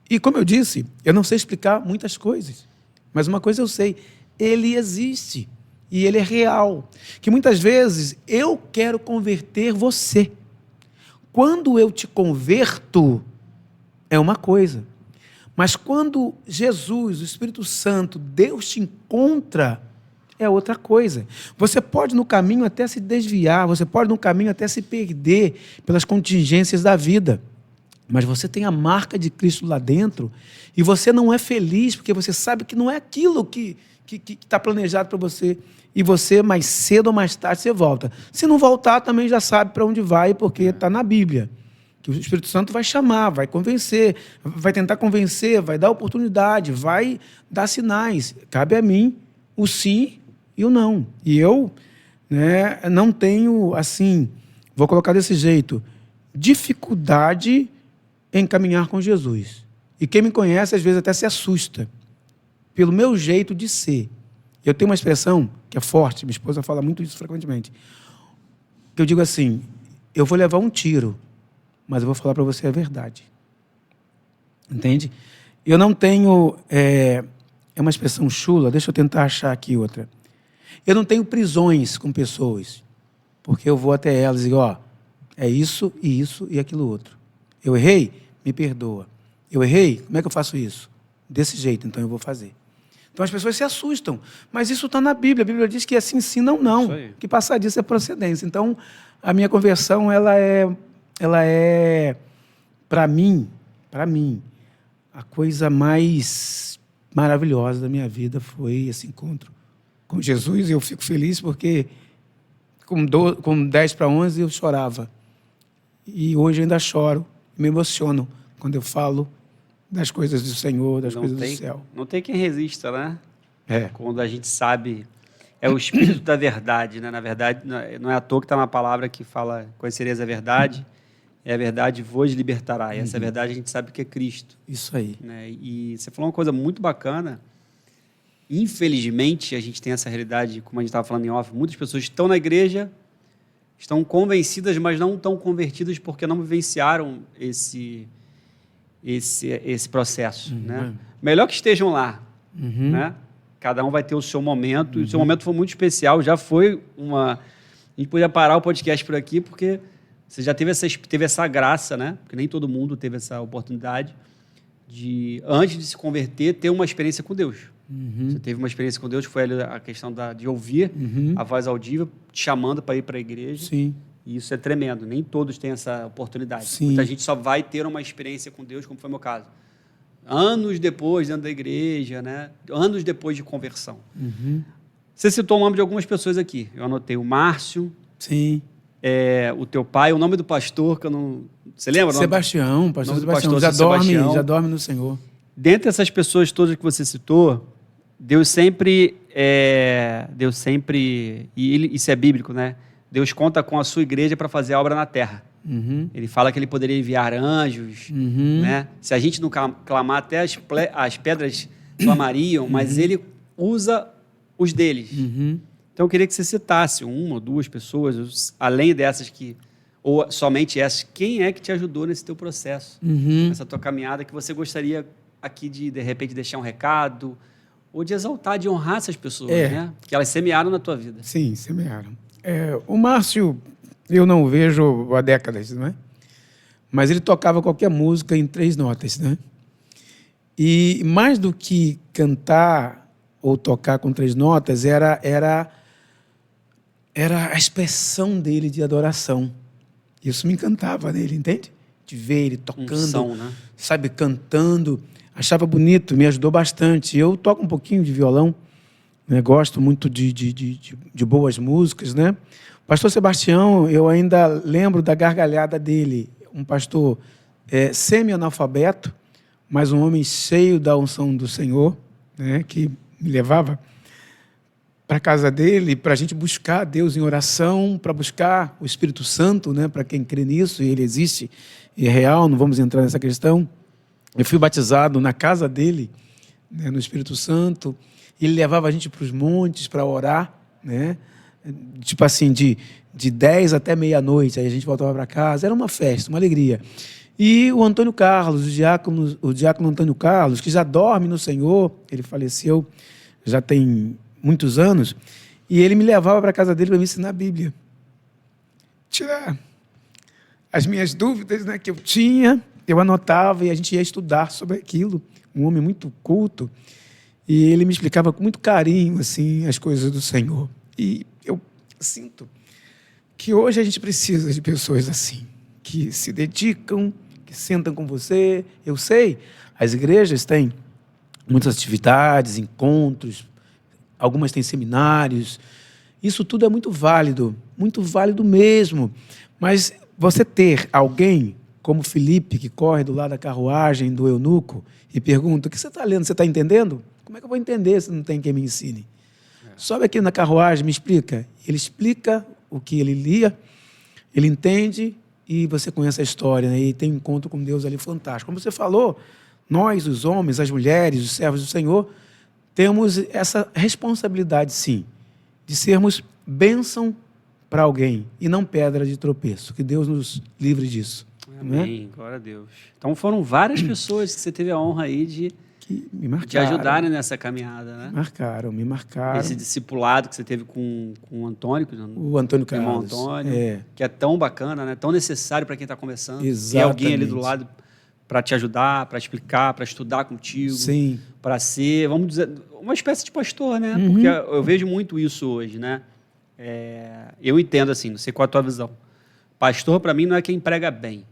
E, como eu disse, eu não sei explicar muitas coisas, mas uma coisa eu sei, Ele existe, e Ele é real, que muitas vezes eu quero converter você. Quando eu te converto, é uma coisa. Mas quando Jesus, o Espírito Santo, Deus te encontra, é outra coisa. Você pode no caminho até se desviar, você pode no caminho até se perder pelas contingências da vida. Mas você tem a marca de Cristo lá dentro e você não é feliz porque você sabe que não é aquilo que está planejado para você. E você, mais cedo ou mais tarde, você volta. Se não voltar, também já sabe para onde vai, porque está na Bíblia. Que o Espírito Santo vai chamar, vai convencer, vai tentar convencer, vai dar oportunidade, vai dar sinais. Cabe a mim o sim e o não. E eu não tenho, assim, vou colocar desse jeito, dificuldade em caminhar com Jesus. E quem me conhece, às vezes, até se assusta pelo meu jeito de ser. Eu tenho uma expressão que é forte, minha esposa fala muito isso frequentemente, que eu digo assim, eu vou levar um tiro, mas eu vou falar para você a verdade. Entende? Eu não tenho... É uma expressão chula, deixa eu tentar achar aqui outra. Eu não tenho prisões com pessoas, porque eu vou até elas e digo, ó, é isso e aquilo outro. Eu errei? Me perdoa. Eu errei? Como é que eu faço isso? Desse jeito, então eu vou fazer. Então as pessoas se assustam, mas isso está na Bíblia. A Bíblia diz que é sim, sim, não, não. Que passar disso é procedência. Então, a minha conversão, ela é para mim, a coisa mais maravilhosa da minha vida foi esse encontro com Jesus. E eu fico feliz porque com 10 para 11 eu chorava. E hoje ainda choro, me emociono quando eu falo das coisas do Senhor, das coisas do céu. Não tem quem resista, né? É. Quando a gente sabe, é o espírito da verdade, né? Na verdade, não é à toa que está na palavra que fala, conhecereis a verdade, e a verdade vos libertará. E essa verdade a gente sabe que é Cristo. Isso aí. Né? E você falou uma coisa muito bacana. Infelizmente, a gente tem essa realidade, como a gente estava falando em off, muitas pessoas estão na igreja, estão convencidas, mas não estão convertidas porque não vivenciaram esse processo. Né? Melhor que estejam lá. Né? Cada um vai ter o seu momento, e o seu momento foi muito especial, já foi uma... A gente podia parar o podcast por aqui, porque você já teve essa graça, né? Porque nem todo mundo teve essa oportunidade de, antes de se converter, ter uma experiência com Deus. Você teve uma experiência com Deus, que foi a questão de ouvir a voz audível, te chamando para ir para a igreja. Sim. E isso é tremendo, nem todos têm essa oportunidade. Sim. Muita gente só vai ter uma experiência com Deus, como foi o meu caso. Anos depois, dentro da igreja, né? Anos depois de conversão. Você citou o nome de algumas pessoas aqui. Eu anotei o Márcio. Sim. O teu pai, o nome do pastor, que eu não... Você lembra? Sebastião, pastor Sebastião. Já dorme no Senhor. Dentre essas pessoas todas que você citou, Deus sempre... E isso é bíblico, né? Deus conta com a sua igreja para fazer a obra na terra. Ele fala que ele poderia enviar anjos, né? Se a gente não clamar, até as pedras clamariam, mas ele usa os deles. Então, eu queria que você citasse uma ou duas pessoas, além dessas ou somente essas, quem é que te ajudou nesse teu processo, nessa tua caminhada, que você gostaria aqui de repente, deixar um recado, ou de exaltar, de honrar essas pessoas, né? Que elas semearam na tua vida. Sim, semearam. O Márcio, eu não o vejo há décadas, não é? Mas ele tocava qualquer música em 3 notas, né? E mais do que cantar ou tocar com 3 notas, era a expressão dele de adoração. Isso me encantava nele, entende? De ver ele tocando, né? Sabe, cantando. Achava bonito, me ajudou bastante. Eu toco um pouquinho de violão, né? Gosto muito de boas músicas, né? O pastor Sebastião, eu ainda lembro da gargalhada dele. Um pastor semi-analfabeto, mas um homem cheio da unção do Senhor, né? Que me levava para a casa dele, para a gente buscar Deus em oração, para buscar o Espírito Santo, né? Para quem crê nisso, e ele existe, e é real, não vamos entrar nessa questão. Eu fui batizado na casa dele, né? No Espírito Santo. Ele levava a gente para os montes para orar, né? Tipo assim, de 10 até meia-noite, aí a gente voltava para casa. Era uma festa, uma alegria. E o Antônio Carlos, o diácono Antônio Carlos, que já dorme no Senhor, ele faleceu, já tem muitos anos, e ele me levava para a casa dele para me ensinar a Bíblia. Tirar as minhas dúvidas, né, que eu tinha, eu anotava e a gente ia estudar sobre aquilo. Um homem muito culto, e ele me explicava com muito carinho assim, as coisas do Senhor. E eu sinto que hoje a gente precisa de pessoas assim, que se dedicam, que sentam com você. Eu sei, as igrejas têm muitas atividades, encontros, algumas têm seminários. Isso tudo é muito válido mesmo. Mas você ter alguém como Felipe, que corre do lado da carruagem do eunuco e pergunta: o que você está lendo? Você está entendendo? Como é que eu vou entender se não tem quem me ensine? Sobe aqui na carruagem, me explica. Ele explica o que ele lia, ele entende e você conhece a história, né? E tem um encontro com Deus ali fantástico. Como você falou, Nós, os homens, as mulheres, os servos do Senhor, temos essa responsabilidade, sim, de sermos bênção para alguém e não pedra de tropeço. Que Deus nos livre disso. Amém, né? glória a Deus. Então foram várias pessoas que você teve a honra aí de ajudarem nessa caminhada, né? Me marcaram. Esse discipulado que você teve com o Antônio, o Antônio Carlos, irmão Antônio, que é tão bacana, né? Tão necessário para quem está começando. Exatamente. Ter alguém ali do lado para te ajudar, para explicar, para estudar contigo. Sim. Para ser, vamos dizer, uma espécie de pastor, né? Porque eu vejo muito isso hoje, né? Eu entendo assim, não sei qual a tua visão. Pastor, para mim, não é quem prega bem.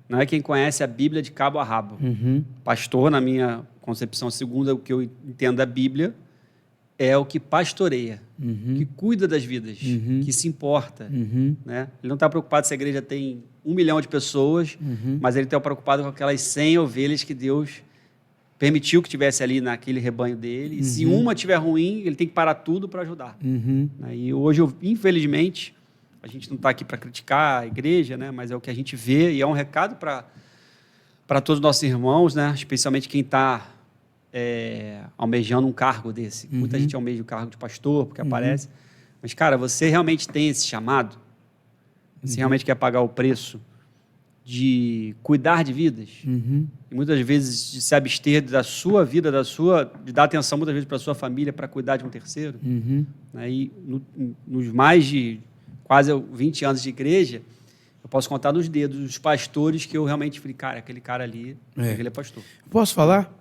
Não é quem conhece a Bíblia de cabo a rabo. Pastor, na minha concepção, segundo o que eu entendo da Bíblia, é o que pastoreia, que cuida das vidas, que se importa. Né? Ele não está preocupado se a igreja tem 1 milhão de pessoas, mas ele está preocupado com aquelas 100 ovelhas que Deus permitiu que tivesse ali naquele rebanho dele. E se uma estiver ruim, ele tem que parar tudo para ajudar. E hoje, infelizmente, a gente não está aqui para criticar a igreja, né? Mas é o que a gente vê e é um recado para todos os nossos irmãos, né? Especialmente quem está almejando um cargo desse. Muita gente almeja o cargo de pastor, porque aparece. Mas, cara, você realmente tem esse chamado? Você realmente quer pagar o preço de cuidar de vidas? E muitas vezes de se abster da sua vida, de dar atenção muitas vezes para a sua família, para cuidar de um terceiro? E nos mais de quase 20 anos de igreja, eu posso contar nos dedos os pastores que eu realmente falei, cara, aquele cara ali, ele é pastor. Posso falar?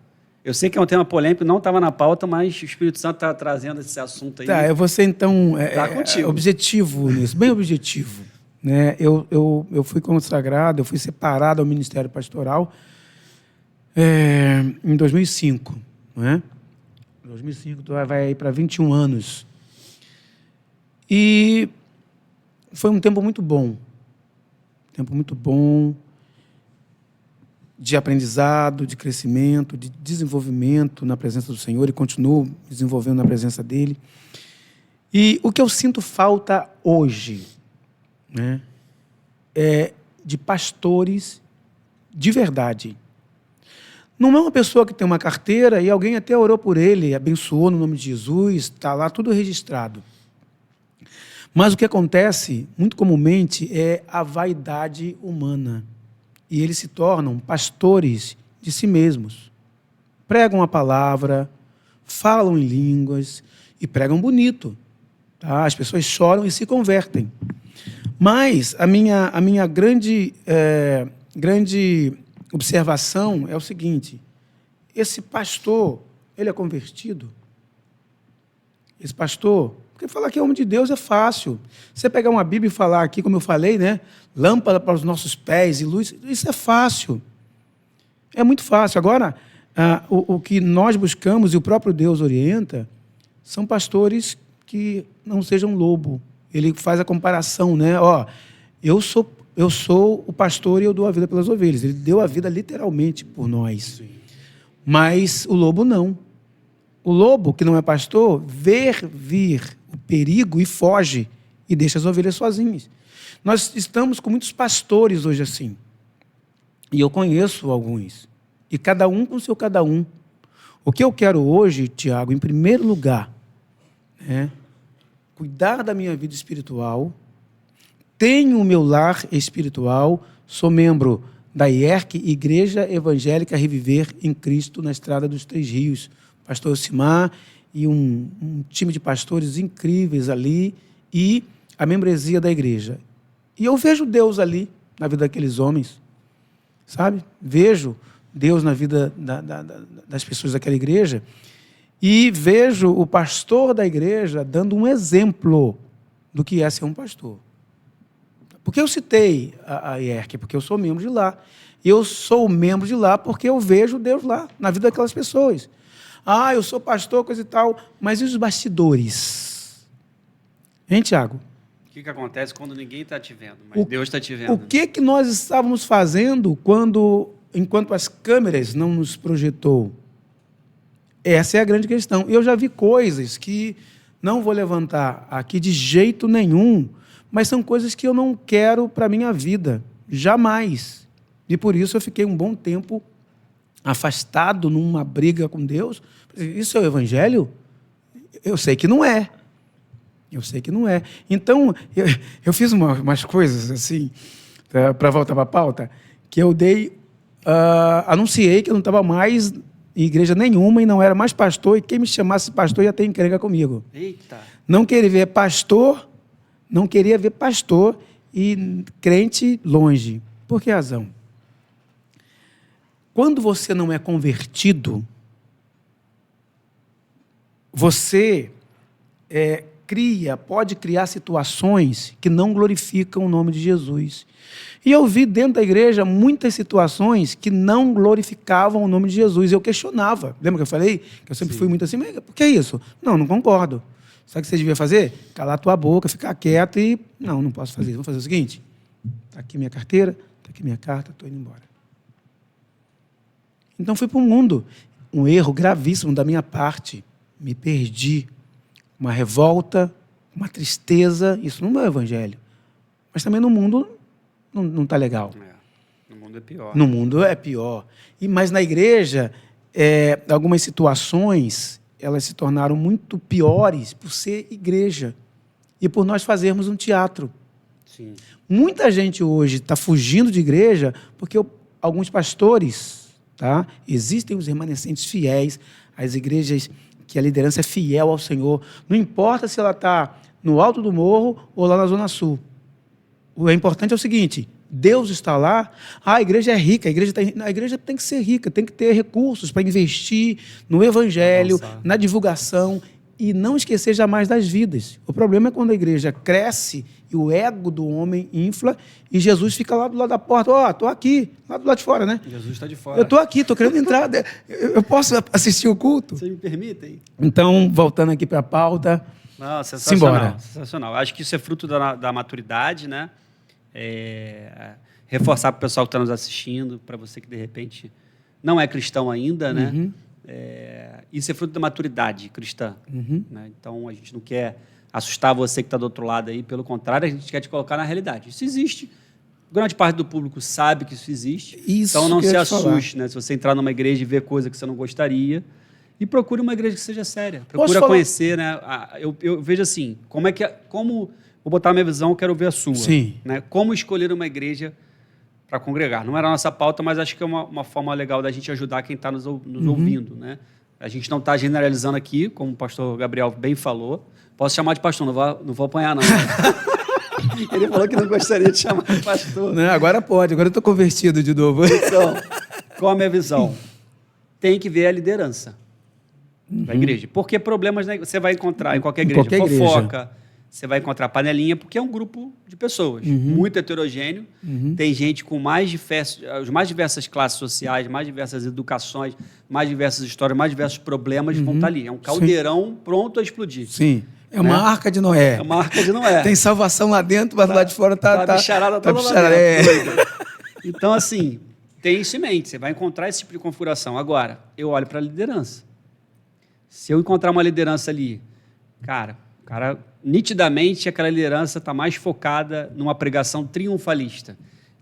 Eu sei que é um tema polêmico, não estava na pauta, mas o Espírito Santo está trazendo esse assunto aí. Tá, eu vou ser, então, objetivo nisso, bem objetivo. Né? Eu fui consagrado, eu fui separado ao ministério pastoral em 2005. Né? Em 2005, tu vai para 21 anos. E foi um tempo muito bom. De aprendizado, de crescimento, de desenvolvimento na presença do Senhor, e continuo desenvolvendo na presença dele. E o que eu sinto falta hoje, né, é de pastores de verdade. Não é uma pessoa que tem uma carteira e alguém até orou por ele, abençoou no nome de Jesus, está lá tudo registrado. Mas o que acontece, muito comumente, é a vaidade humana. E eles se tornam pastores de si mesmos. Pregam a palavra, falam em línguas e pregam bonito. Tá? As pessoas choram e se convertem. Mas a minha grande observação é o seguinte: esse pastor, ele é convertido? Esse pastor... Porque falar que é homem de Deus é fácil. Você pegar uma Bíblia e falar aqui, como eu falei, né? Lâmpada para os nossos pés e luz, isso é fácil. É muito fácil. Agora, o que nós buscamos e o próprio Deus orienta são pastores que não sejam lobo. Ele faz a comparação, né? Ó, eu sou o pastor e eu dou a vida pelas ovelhas. Ele deu a vida literalmente por nós. Sim. Mas o lobo não. O lobo, que não é pastor, vê vir o perigo e foge e deixa as ovelhas sozinhas. Nós estamos com muitos pastores hoje assim. E eu conheço alguns. E cada um com o seu cada um. O que eu quero hoje, Tiago, em primeiro lugar, é cuidar da minha vida espiritual, tenho o meu lar espiritual, sou membro da IERC, Igreja Evangélica Reviver em Cristo, na Estrada dos Três Rios. Pastor Elcimar e um time de pastores incríveis ali e a membresia da igreja. E eu vejo Deus ali, na vida daqueles homens, sabe? Vejo Deus na vida das pessoas daquela igreja e vejo o pastor da igreja dando um exemplo do que é ser um pastor. Porque eu citei a IERC, porque eu sou membro de lá. Eu sou membro de lá porque eu vejo Deus lá, na vida daquelas pessoas. Ah, eu sou pastor, coisa e tal, mas e os bastidores? Hein, Tiago? O que acontece quando ninguém está te vendo, mas Deus está te vendo? O que nós estávamos fazendo enquanto as câmeras não nos projetou? Essa é a grande questão. Eu já vi coisas que não vou levantar aqui de jeito nenhum, mas são coisas que eu não quero para a minha vida, jamais. E por isso eu fiquei um bom tempo afastado numa briga com Deus. Isso é o evangelho? Eu sei que não é. Eu sei que não é. Então, eu fiz umas coisas assim, para voltar para a pauta, que eu anunciei que eu não estava mais em igreja nenhuma e não era mais pastor, e quem me chamasse pastor ia ter encrenca comigo. Eita! Não queria ver pastor e crente longe. Por que razão? Quando você não é convertido, você pode criar situações que não glorificam o nome de Jesus. E eu vi dentro da igreja muitas situações que não glorificavam o nome de Jesus. Eu questionava. Lembra que eu falei? Que eu sempre fui muito assim, mas por que isso? Não concordo. Sabe o que você devia fazer? Calar tua boca, ficar quieto e... Não posso fazer isso. Vamos fazer o seguinte. Está aqui minha carteira, está aqui minha carta, estou indo embora. Então fui para o mundo. Um erro gravíssimo da minha parte. Me perdi. Uma revolta, uma tristeza. Isso não é o evangelho. Mas também no mundo não está legal. No mundo é pior. No mundo é pior. Mas na igreja, algumas situações, elas se tornaram muito piores por ser igreja. E por nós fazermos um teatro. Sim. Muita gente hoje está fugindo de igreja porque alguns pastores, tá? Existem os remanescentes fiéis às igrejas que a liderança é fiel ao Senhor. Não importa se ela está no alto do morro ou lá na Zona Sul. O importante é o seguinte, Deus está lá, a igreja é rica, a igreja tem que ser rica, tem que ter recursos para investir no evangelho, na divulgação e não esquecer jamais das vidas. O problema é quando a igreja cresce e o ego do homem infla e Jesus fica lá do lado da porta. Estou aqui, lá do lado de fora, né? Jesus está de fora. Eu estou aqui, estou querendo entrar. Eu posso assistir o culto? Vocês me permitem? Então, voltando aqui para a pauta. Não, sensacional. Simbora. Sensacional. Acho que isso é fruto da maturidade, né? Reforçar para o pessoal que está nos assistindo, para você que, de repente, não é cristão ainda, né? Uhum. Isso é fruto da maturidade cristã. Uhum. Né? Então, a gente não quer assustar você que está do outro lado aí, pelo contrário, a gente quer te colocar na realidade. Isso existe. Grande parte do público sabe que isso existe. Isso então, não que eu se ia assuste, né? Se você entrar numa igreja e ver coisa que você não gostaria. E procure uma igreja que seja séria. Posso Procura falar? conhecer, né? Eu vejo assim, como vou botar a minha visão, eu quero ver a sua. Sim. Né? Como escolher uma igreja para congregar. Não era a nossa pauta, mas acho que é uma forma legal da gente ajudar quem está nos ouvindo. Né? A gente não está generalizando aqui, como o pastor Gabriel bem falou. Posso chamar de pastor, não vou apanhar, não. Ele falou que não gostaria de chamar de pastor. Não, agora pode, agora eu estou convertido de novo. Então, qual a minha visão? Tem que ver a liderança da igreja. Porque problemas você vai encontrar em qualquer igreja. Fofoca, você vai encontrar panelinha, porque é um grupo de pessoas, muito heterogêneo. Tem gente com as mais diversas classes sociais, mais diversas educações, mais diversas histórias, mais diversos problemas vão estar ali. É um caldeirão pronto a explodir. Sim. É uma arca de Noé. É uma arca de Noé. Tem salvação lá dentro, mas lá de fora tá a bicharada toda lá dentro. Então, assim, tem isso em mente. Você vai encontrar esse tipo de configuração. Agora, eu olho para a liderança. Se eu encontrar uma liderança ali, cara, nitidamente aquela liderança está mais focada numa pregação triunfalista,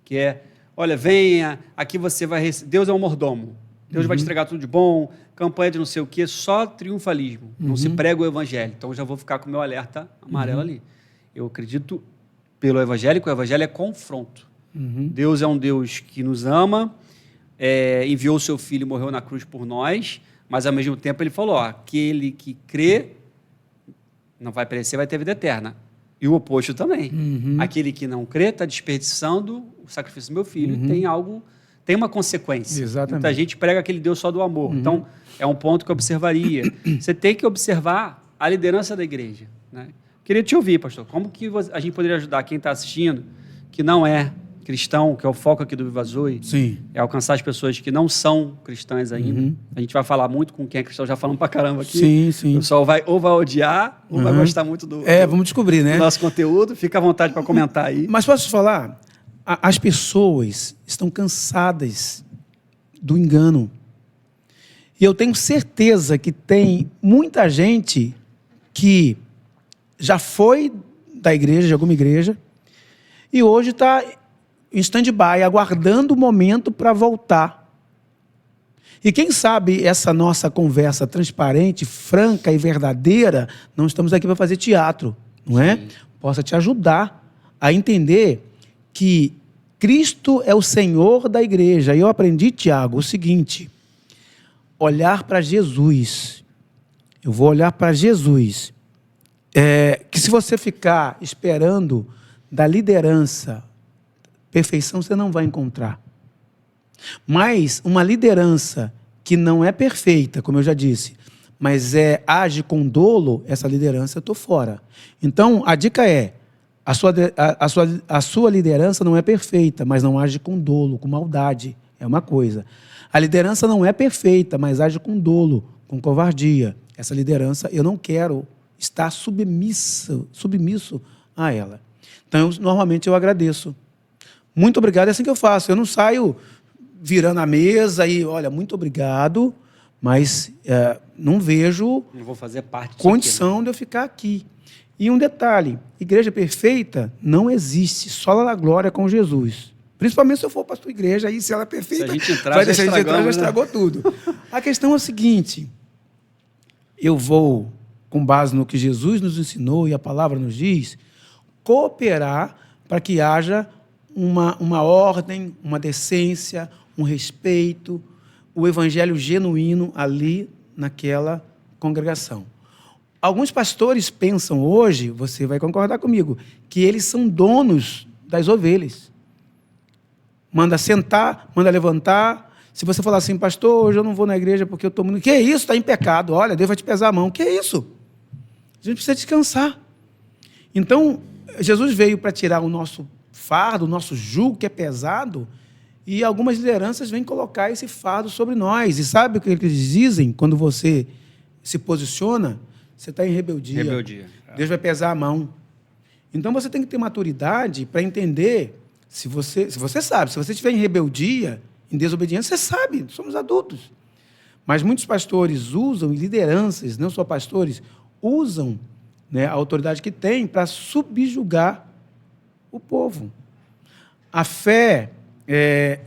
que é, olha, venha, aqui você vai receber, Deus é um mordomo, Deus vai te entregar tudo de bom, campanha de não sei o quê, só triunfalismo, não se prega o evangelho. Então eu já vou ficar com o meu alerta amarelo ali. Eu acredito, pelo evangelho, que o evangelho é confronto. Deus é um Deus que nos ama, enviou o seu filho e morreu na cruz por nós, mas ao mesmo tempo ele falou, aquele que crê não vai perecer, vai ter vida eterna. E o oposto também. Aquele que não crê está desperdiçando o sacrifício do meu filho, tem uma consequência. Exatamente. Muita gente prega aquele Deus só do amor. Então, é um ponto que eu observaria. Você tem que observar a liderança da igreja. Né? Queria te ouvir, pastor. Como que a gente poderia ajudar quem está assistindo, que não é cristão, que é o foco aqui do Viva Zoe, é alcançar as pessoas que não são cristãs ainda. A gente vai falar muito com quem é cristão, já falamos pra caramba aqui. Sim. O pessoal vai odiar, ou vai gostar muito do vamos descobrir, né? nosso conteúdo. Fica à vontade para comentar aí. Mas posso te falar? As pessoas estão cansadas do engano. E eu tenho certeza que tem muita gente que já foi da igreja, de alguma igreja, e hoje está em stand-by, aguardando o momento para voltar. E quem sabe essa nossa conversa transparente, franca e verdadeira, não estamos aqui para fazer teatro, não é? Sim. Possa te ajudar a entender que Cristo é o Senhor da igreja. E eu aprendi, Tiago, o seguinte: olhar para Jesus. Eu vou olhar para Jesus. Que se você ficar esperando da liderança perfeição, você não vai encontrar. Mas uma liderança que não é perfeita, como eu já disse, mas age com dolo, essa liderança eu estou fora. Então, a dica é: a sua liderança não é perfeita, mas não age com dolo, com maldade. É uma coisa. A liderança não é perfeita, mas age com dolo, com covardia. Essa liderança eu não quero estar submisso a ela. Então, normalmente eu agradeço. Muito obrigado, é assim que eu faço. Eu não saio virando a mesa e, olha, muito obrigado, mas não vejo Não vou fazer parte disso condição de eu ficar aqui. E um detalhe: igreja perfeita não existe, só na glória com Jesus. Principalmente se eu for para a sua igreja, aí se ela é perfeita, Se a gente entrar, vai já deixar a gente entrar, já estragamos, né? estragou tudo. A questão é a seguinte: eu vou, com base no que Jesus nos ensinou e a palavra nos diz, cooperar para que haja uma ordem, uma decência, um respeito, o evangelho genuíno ali naquela congregação. Alguns pastores pensam hoje, você vai concordar comigo, que eles são donos das ovelhas. Manda sentar, manda levantar. Se você falar assim: pastor, hoje eu não vou na igreja porque eu estou muito... Que isso? Está em pecado. Olha, Deus vai te pesar a mão. Que isso? A gente precisa descansar. Então, Jesus veio para tirar o nosso fardo, o nosso jugo, que é pesado, e algumas lideranças vêm colocar esse fardo sobre nós. E sabe o que eles dizem quando você se posiciona? Você está em rebeldia. Rebeldia. Deus vai pesar a mão. Então, você tem que ter maturidade para entender, se você sabe, se você estiver em rebeldia, em desobediência, você sabe, somos adultos. Mas muitos pastores usam, e lideranças, não só pastores, usam, né, a autoridade que têm para subjugar o povo. A fé,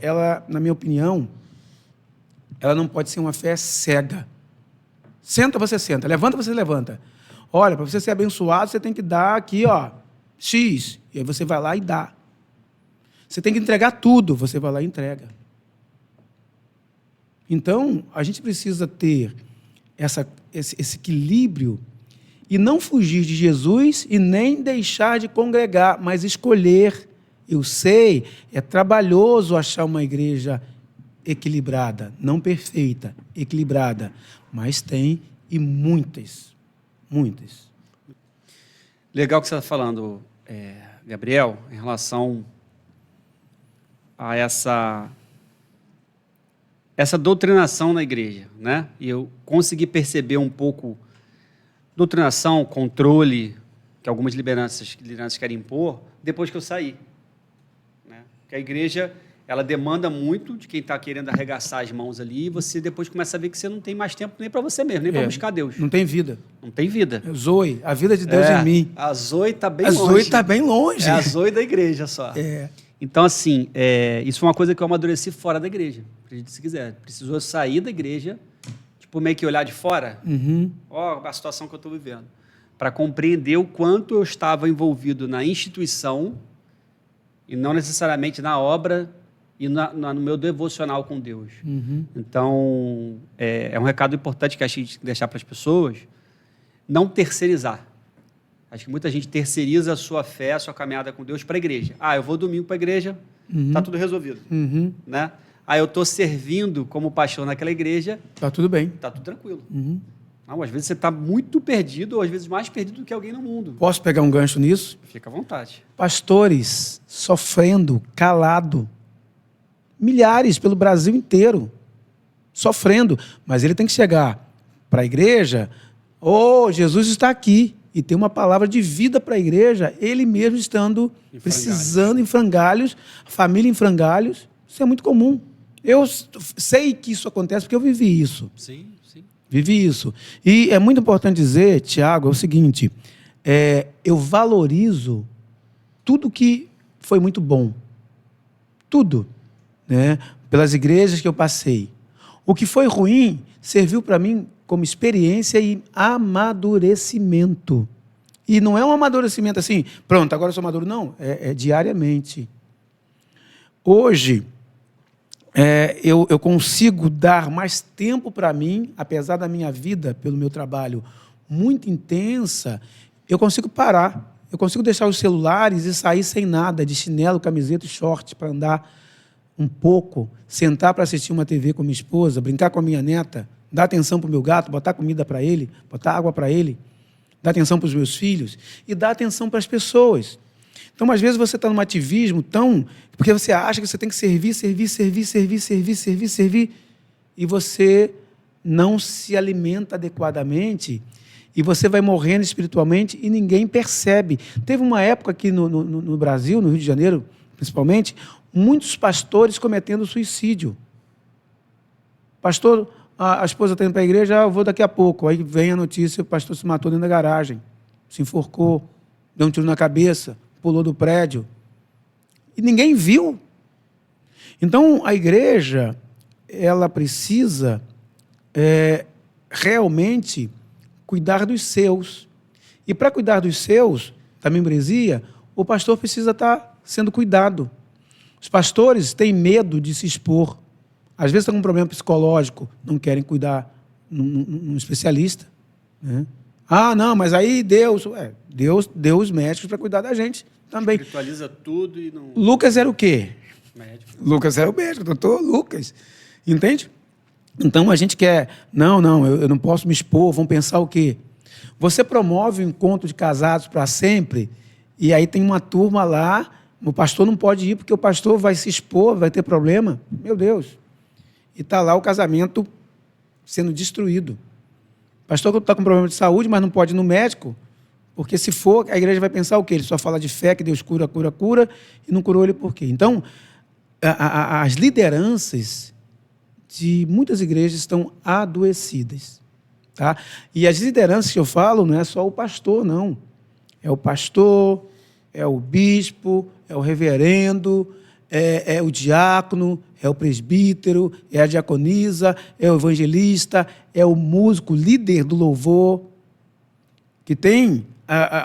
ela, na minha opinião, ela não pode ser uma fé cega. Senta, você senta. Levanta, você levanta. Olha, para você ser abençoado, você tem que dar aqui, ó, X. E aí você vai lá e dá. Você tem que entregar tudo, você vai lá e entrega. Então, a gente precisa ter esse equilíbrio e não fugir de Jesus e nem deixar de congregar, mas escolher. Eu sei, é trabalhoso achar uma igreja equilibrada, não perfeita, equilibrada, mas tem, e muitas, muitas. Legal que você está falando, Gabriel, em relação a essa doutrinação na igreja, né? E eu consegui perceber um pouco doutrinação, controle que algumas lideranças querem impor depois que eu saí, né? Porque a igreja, ela demanda muito de quem está querendo arregaçar as mãos ali, e você depois começa a ver que você não tem mais tempo nem para você mesmo, nem para buscar Deus. Não tem vida. Não tem vida. Zoe, a vida de Deus em mim. A Zoe está bem A longe. Zoe está bem longe. É a Zoe da igreja só. Então, assim, isso foi uma coisa que eu amadureci fora da igreja. Acredite se quiser. Precisou sair da igreja, tipo, meio que olhar de fora. Ó, a situação que eu estou vivendo. Para compreender o quanto eu estava envolvido na instituição e não necessariamente na obra e no meu devocional com Deus. Então, é um recado importante que acho que a gente tem que deixar para as pessoas. Não terceirizar. Acho que muita gente terceiriza a sua fé, a sua caminhada com Deus para a igreja. Eu vou domingo para a igreja, está tudo resolvido. Né? Eu estou servindo como pastor naquela igreja. Está tudo bem. Está tudo tranquilo. Não, às vezes você está muito perdido, ou às vezes mais perdido do que alguém no mundo. Posso pegar um gancho nisso? Fica à vontade. Pastores sofrendo, calado. Milhares pelo Brasil inteiro. Sofrendo. Mas ele tem que chegar para a igreja. Jesus está aqui. E tem uma palavra de vida para a igreja, ele mesmo estando precisando em frangalhos, a família em frangalhos. Isso é muito comum. Eu sei que isso acontece porque eu vivi isso. Sim, sim. Vivi isso. E é muito importante dizer, Tiago, é o seguinte, eu valorizo tudo que foi muito bom. Tudo. Né? Pelas igrejas que eu passei. O que foi ruim serviu para mim como experiência e amadurecimento. E não é um amadurecimento assim, pronto, agora eu sou maduro. Não, é diariamente. Hoje, eu consigo dar mais tempo para mim, apesar da minha vida, pelo meu trabalho muito intensa, eu consigo parar. Eu consigo deixar os celulares e sair sem nada, de chinelo, camiseta e short, para andar um pouco, sentar para assistir uma TV com minha esposa, brincar com a minha neta, dar atenção para o meu gato, botar comida para ele, botar água para ele, dar atenção para os meus filhos e dar atenção para as pessoas. Então, às vezes, você está num ativismo porque você acha que você tem que servir, e você não se alimenta adequadamente, e você vai morrendo espiritualmente e ninguém percebe. Teve uma época aqui no Brasil, no Rio de Janeiro, principalmente, muitos pastores cometendo suicídio. Pastor, a esposa está indo para a igreja, eu vou daqui a pouco. Aí vem a notícia, o pastor se matou dentro da garagem, se enforcou, deu um tiro na cabeça, pulou do prédio. E ninguém viu. Então, a igreja, ela precisa realmente cuidar dos seus. E para cuidar dos seus, da membresia, o pastor precisa estar sendo cuidado. Os pastores têm medo de se expor. Às vezes estão com um problema psicológico, não querem cuidar num especialista. Né? Ah, não, mas aí Deus deu os médicos para cuidar da gente também. Espiritualiza tudo e não... Lucas era o quê? Médico. Lucas era o médico, doutor Lucas. Entende? Então, a gente quer... Não, eu não posso me expor, vão pensar o quê? Você promove um encontro de casados para sempre, e aí tem uma turma lá, o pastor não pode ir, porque o pastor vai se expor, vai ter problema. Meu Deus. E está lá o casamento sendo destruído. O pastor está com problema de saúde, mas não pode ir no médico, porque se for, a igreja vai pensar o quê? Ele só fala de fé, que Deus cura, e não curou ele por quê? Então, as lideranças de muitas igrejas estão adoecidas. Tá? E as lideranças que eu falo não é só o pastor, não. É o pastor, é o bispo, é o reverendo, é o diácono, é o presbítero, é a diaconisa, é o evangelista, é o músico, líder do louvor, que tem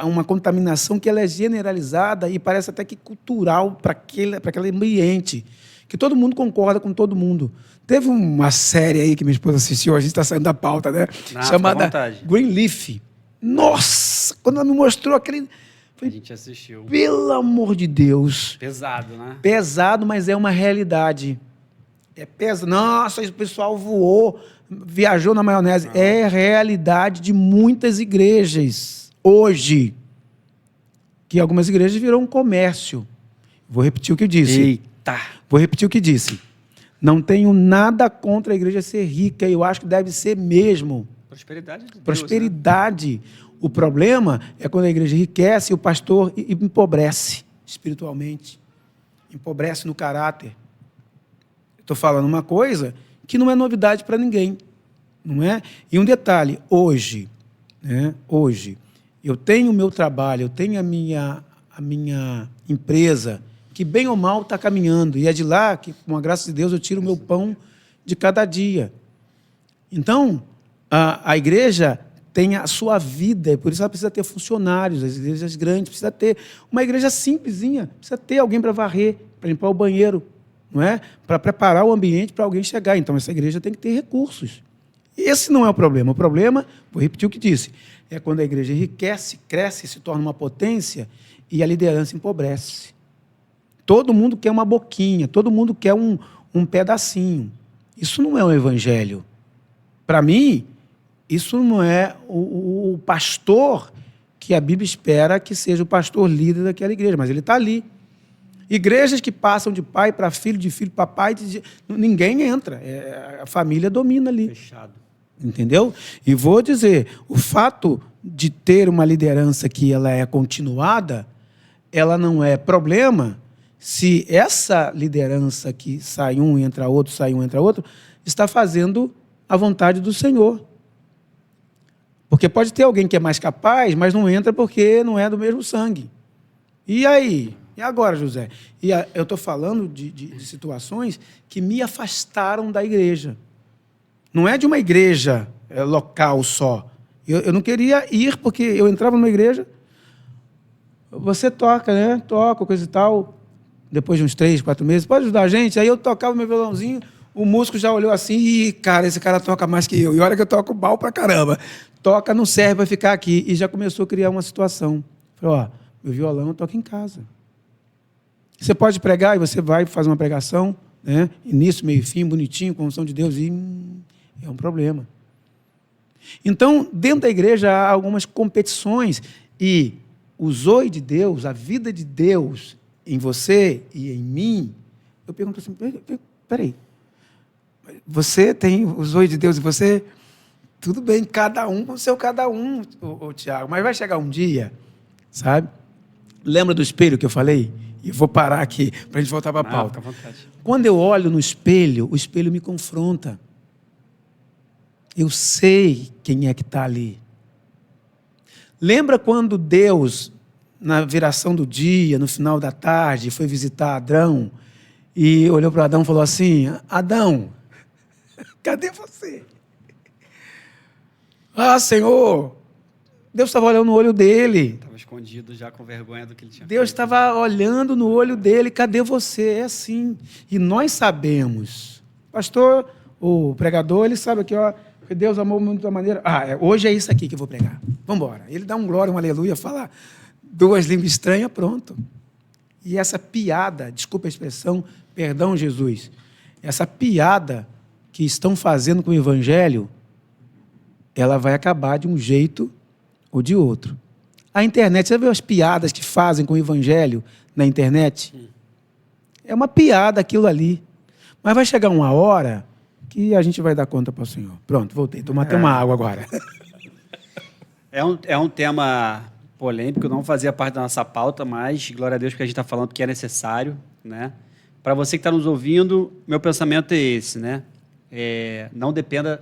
uma contaminação que ela é generalizada e parece até que cultural para aquele ambiente, que todo mundo concorda com todo mundo. Teve uma série aí que minha esposa assistiu, a gente está saindo da pauta, né? Chamada Greenleaf. Nossa! Quando ela me mostrou aquele... A gente assistiu. Pelo amor de Deus. Pesado, né? Pesado, mas é uma realidade. É pesado. Nossa, o pessoal voou, viajou na maionese. Não. É realidade de muitas igrejas. Hoje, que algumas igrejas viram um comércio. Vou repetir o que eu disse. Eita! Vou repetir o que disse. Não tenho nada contra a igreja ser rica, eu acho que deve ser mesmo. Prosperidade de Deus, prosperidade. Né? O problema é quando a igreja enriquece e o pastor empobrece espiritualmente, empobrece no caráter. Estou falando uma coisa que não é novidade para ninguém, não é? E um detalhe, hoje, eu tenho o meu trabalho, eu tenho a minha empresa, que bem ou mal está caminhando, e é de lá que, com a graça de Deus, eu tiro o meu pão de cada dia. Então, a igreja tem a sua vida, e por isso ela precisa ter funcionários, as igrejas grandes, precisa ter uma igreja simplesinha, precisa ter alguém para varrer, para limpar o banheiro, não é? Para preparar o ambiente para alguém chegar. Então, essa igreja tem que ter recursos. Esse não é o problema. O problema, vou repetir o que disse, é quando a igreja enriquece, cresce, se torna uma potência e a liderança empobrece. Todo mundo quer uma boquinha, todo mundo quer um pedacinho. Isso não é um evangelho. Para mim, isso não é o pastor que a Bíblia espera que seja o pastor líder daquela igreja, mas ele está ali. Igrejas que passam de pai para filho, de filho para pai, ninguém entra. A família domina ali. Fechado. Entendeu? E vou dizer, o fato de ter uma liderança que ela é continuada, ela não é problema se essa liderança que sai um, entra outro, sai um, entra outro, está fazendo a vontade do Senhor. Porque pode ter alguém que é mais capaz, mas não entra porque não é do mesmo sangue. E aí? E agora, José? Eu estou falando de situações que me afastaram da igreja. Não é de uma igreja local só. Eu não queria ir porque eu entrava numa igreja, você toca, né? Toca, coisa e tal. Depois de uns 3, 4 meses, pode ajudar a gente? Aí eu tocava meu violãozinho, o músico já olhou assim, e cara, esse cara toca mais que eu. E olha que eu toco mal pra caramba. Toca, não serve para ficar aqui. E já começou a criar uma situação. Falei, ó, meu violão eu toco em casa. Você pode pregar e você vai fazer uma pregação, né? Início, meio e fim, bonitinho, com a unção de Deus, e é um problema. Então, dentro da igreja há algumas competições e o zoe de Deus, a vida de Deus em você e em mim, eu pergunto assim, peraí, você tem o zoe de Deus em você? Tudo bem, cada um com o seu cada um, Tiago, mas vai chegar um dia, sabe? Lembra do espelho que eu falei? E eu vou parar aqui para a gente voltar para a pauta. Fica à vontade. Quando eu olho no espelho, o espelho me confronta. Eu sei quem é que está ali. Lembra quando Deus, na viração do dia, no final da tarde, foi visitar Adão e olhou para Adão e falou assim, Adão, cadê você? Ah, Senhor, Deus estava olhando no olho dele. Estava escondido já com vergonha do que ele tinha Deus feito. estava olhando no olho dele, cadê você? É assim. E nós sabemos. Pastor, o pregador, ele sabe aqui, ó, que Deus amou muito da maneira... hoje é isso aqui que eu vou pregar. Vamos embora. Ele dá um glória, um aleluia, fala 2 línguas estranhas, pronto. E essa piada, desculpa a expressão, perdão, Jesus, essa piada que estão fazendo com o evangelho, ela vai acabar de um jeito ou de outro. A internet, você viu as piadas que fazem com o evangelho na internet? É uma piada aquilo ali. Mas vai chegar uma hora que a gente vai dar conta para o Senhor. Pronto, voltei. Tomar até uma água agora. É um tema polêmico, não fazia parte da nossa pauta, mas glória a Deus que a gente está falando que é necessário, né? Para você que está nos ouvindo, meu pensamento é esse, né?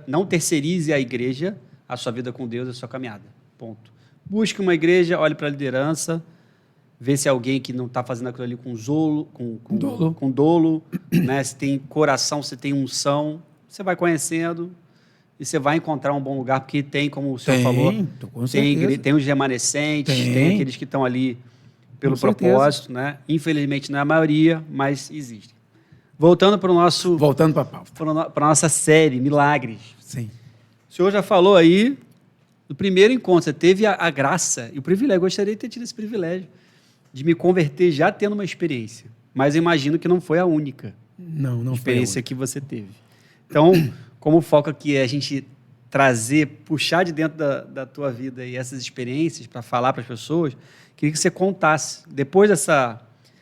Não terceirize a igreja, a sua vida com Deus, a sua caminhada. Ponto. Busque uma igreja, olhe para a liderança, vê se é alguém que não está fazendo aquilo ali com dolo, né? Se tem coração, se tem unção, você vai conhecendo e você vai encontrar um bom lugar, porque tem, como o senhor falou, tem os remanescentes, tem aqueles que estão ali pelo propósito, né? Infelizmente não é a maioria, mas existem. Voltando para a pauta. Para a nossa série, Milagres. Sim. O senhor já falou aí, no primeiro encontro, você teve a graça e o privilégio, eu gostaria de ter tido esse privilégio, de me converter já tendo uma experiência. Mas eu imagino que não foi a única experiência que você teve. Então, como o foco aqui é a gente puxar de dentro da tua vida e essas experiências para falar para as pessoas, queria que você contasse, depois dessa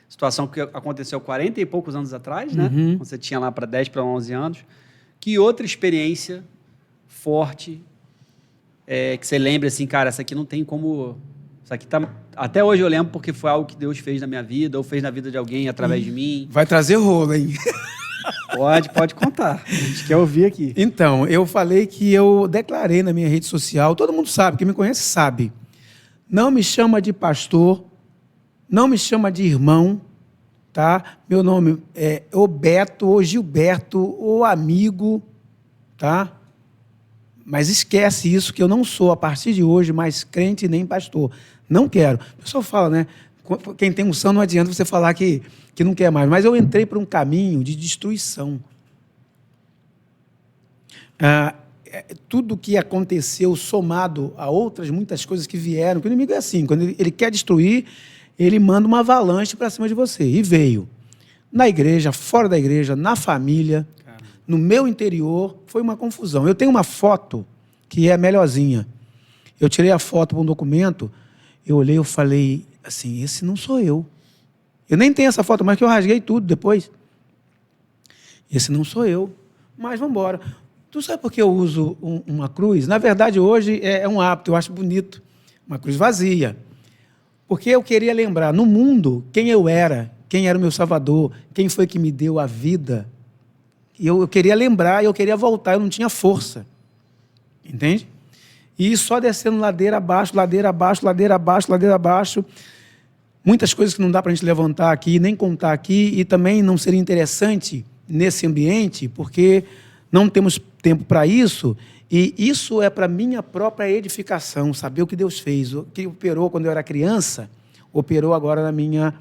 situação que aconteceu 40 e poucos anos atrás, né? Quando você tinha lá para 10 para 11 anos, que outra experiência forte que você lembra assim, cara, essa aqui não tem como... Isso aqui tá... Até hoje eu lembro porque foi algo que Deus fez na minha vida ou fez na vida de alguém através de mim. Vai trazer rolo, hein? Pode contar. A gente quer ouvir aqui. Então, eu falei que eu declarei na minha rede social, todo mundo sabe, quem me conhece sabe. Não me chama de pastor, não me chama de irmão, tá? Meu nome é ou Beto, ou Gilberto, ou amigo, tá? Mas esquece isso, que eu não sou, a partir de hoje, mais crente nem pastor. Não quero. O pessoal fala, né? Quem tem unção não adianta você falar que não quer mais. Mas eu entrei por um caminho de destruição. Tudo que aconteceu somado a outras muitas coisas que vieram, que o inimigo é assim, quando ele quer destruir, ele manda uma avalanche para cima de você. E veio. Na igreja, fora da igreja, na família, no meu interior, foi uma confusão. Eu tenho uma foto que é a melhorzinha. Eu tirei a foto para um documento, eu olhei e falei assim, esse não sou eu. Eu nem tenho essa foto, mas que eu rasguei tudo depois. Esse não sou eu. Mas vamos embora. Tu sabe por que eu uso uma cruz? Na verdade, hoje é um hábito, eu acho bonito. Uma cruz vazia. Porque eu queria lembrar, no mundo, quem eu era, quem era o meu Salvador, quem foi que me deu a vida. E eu queria lembrar, eu queria voltar, eu não tinha força. Entende? E só descendo ladeira abaixo, ladeira abaixo, ladeira abaixo, ladeira abaixo. Muitas coisas que não dá para a gente levantar aqui, nem contar aqui, e também não seria interessante nesse ambiente, porque não temos tempo para isso, e isso é para minha própria edificação, saber o que Deus fez. O que operou quando eu era criança, operou agora na minha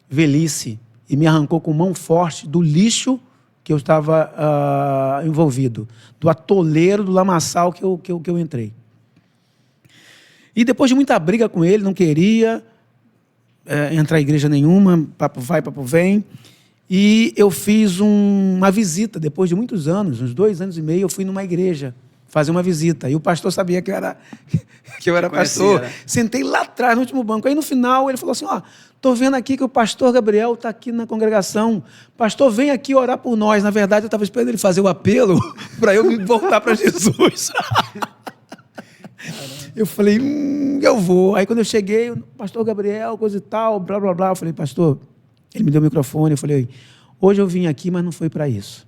velhice, e me arrancou com mão forte do lixo que eu estava envolvido, do atoleiro, do lamaçal que eu entrei. E depois de muita briga com ele, não queria entrar em igreja nenhuma, papo vai, papo vem. E eu fiz uma visita, depois de muitos anos, uns 2 anos e meio, eu fui numa igreja fazer uma visita. E o pastor sabia que eu era pastor. Né? Sentei lá atrás, no último banco. Aí, no final, ele falou assim, estou vendo aqui que o pastor Gabriel está aqui na congregação. Pastor, vem aqui orar por nós. Na verdade, eu estava esperando ele fazer o apelo para eu me voltar para Jesus. Eu falei, eu vou. Aí, quando eu cheguei, o pastor Gabriel, coisa e tal, blá, blá, blá. Eu falei, pastor... Ele me deu o microfone, eu falei, hoje eu vim aqui, mas não foi para isso.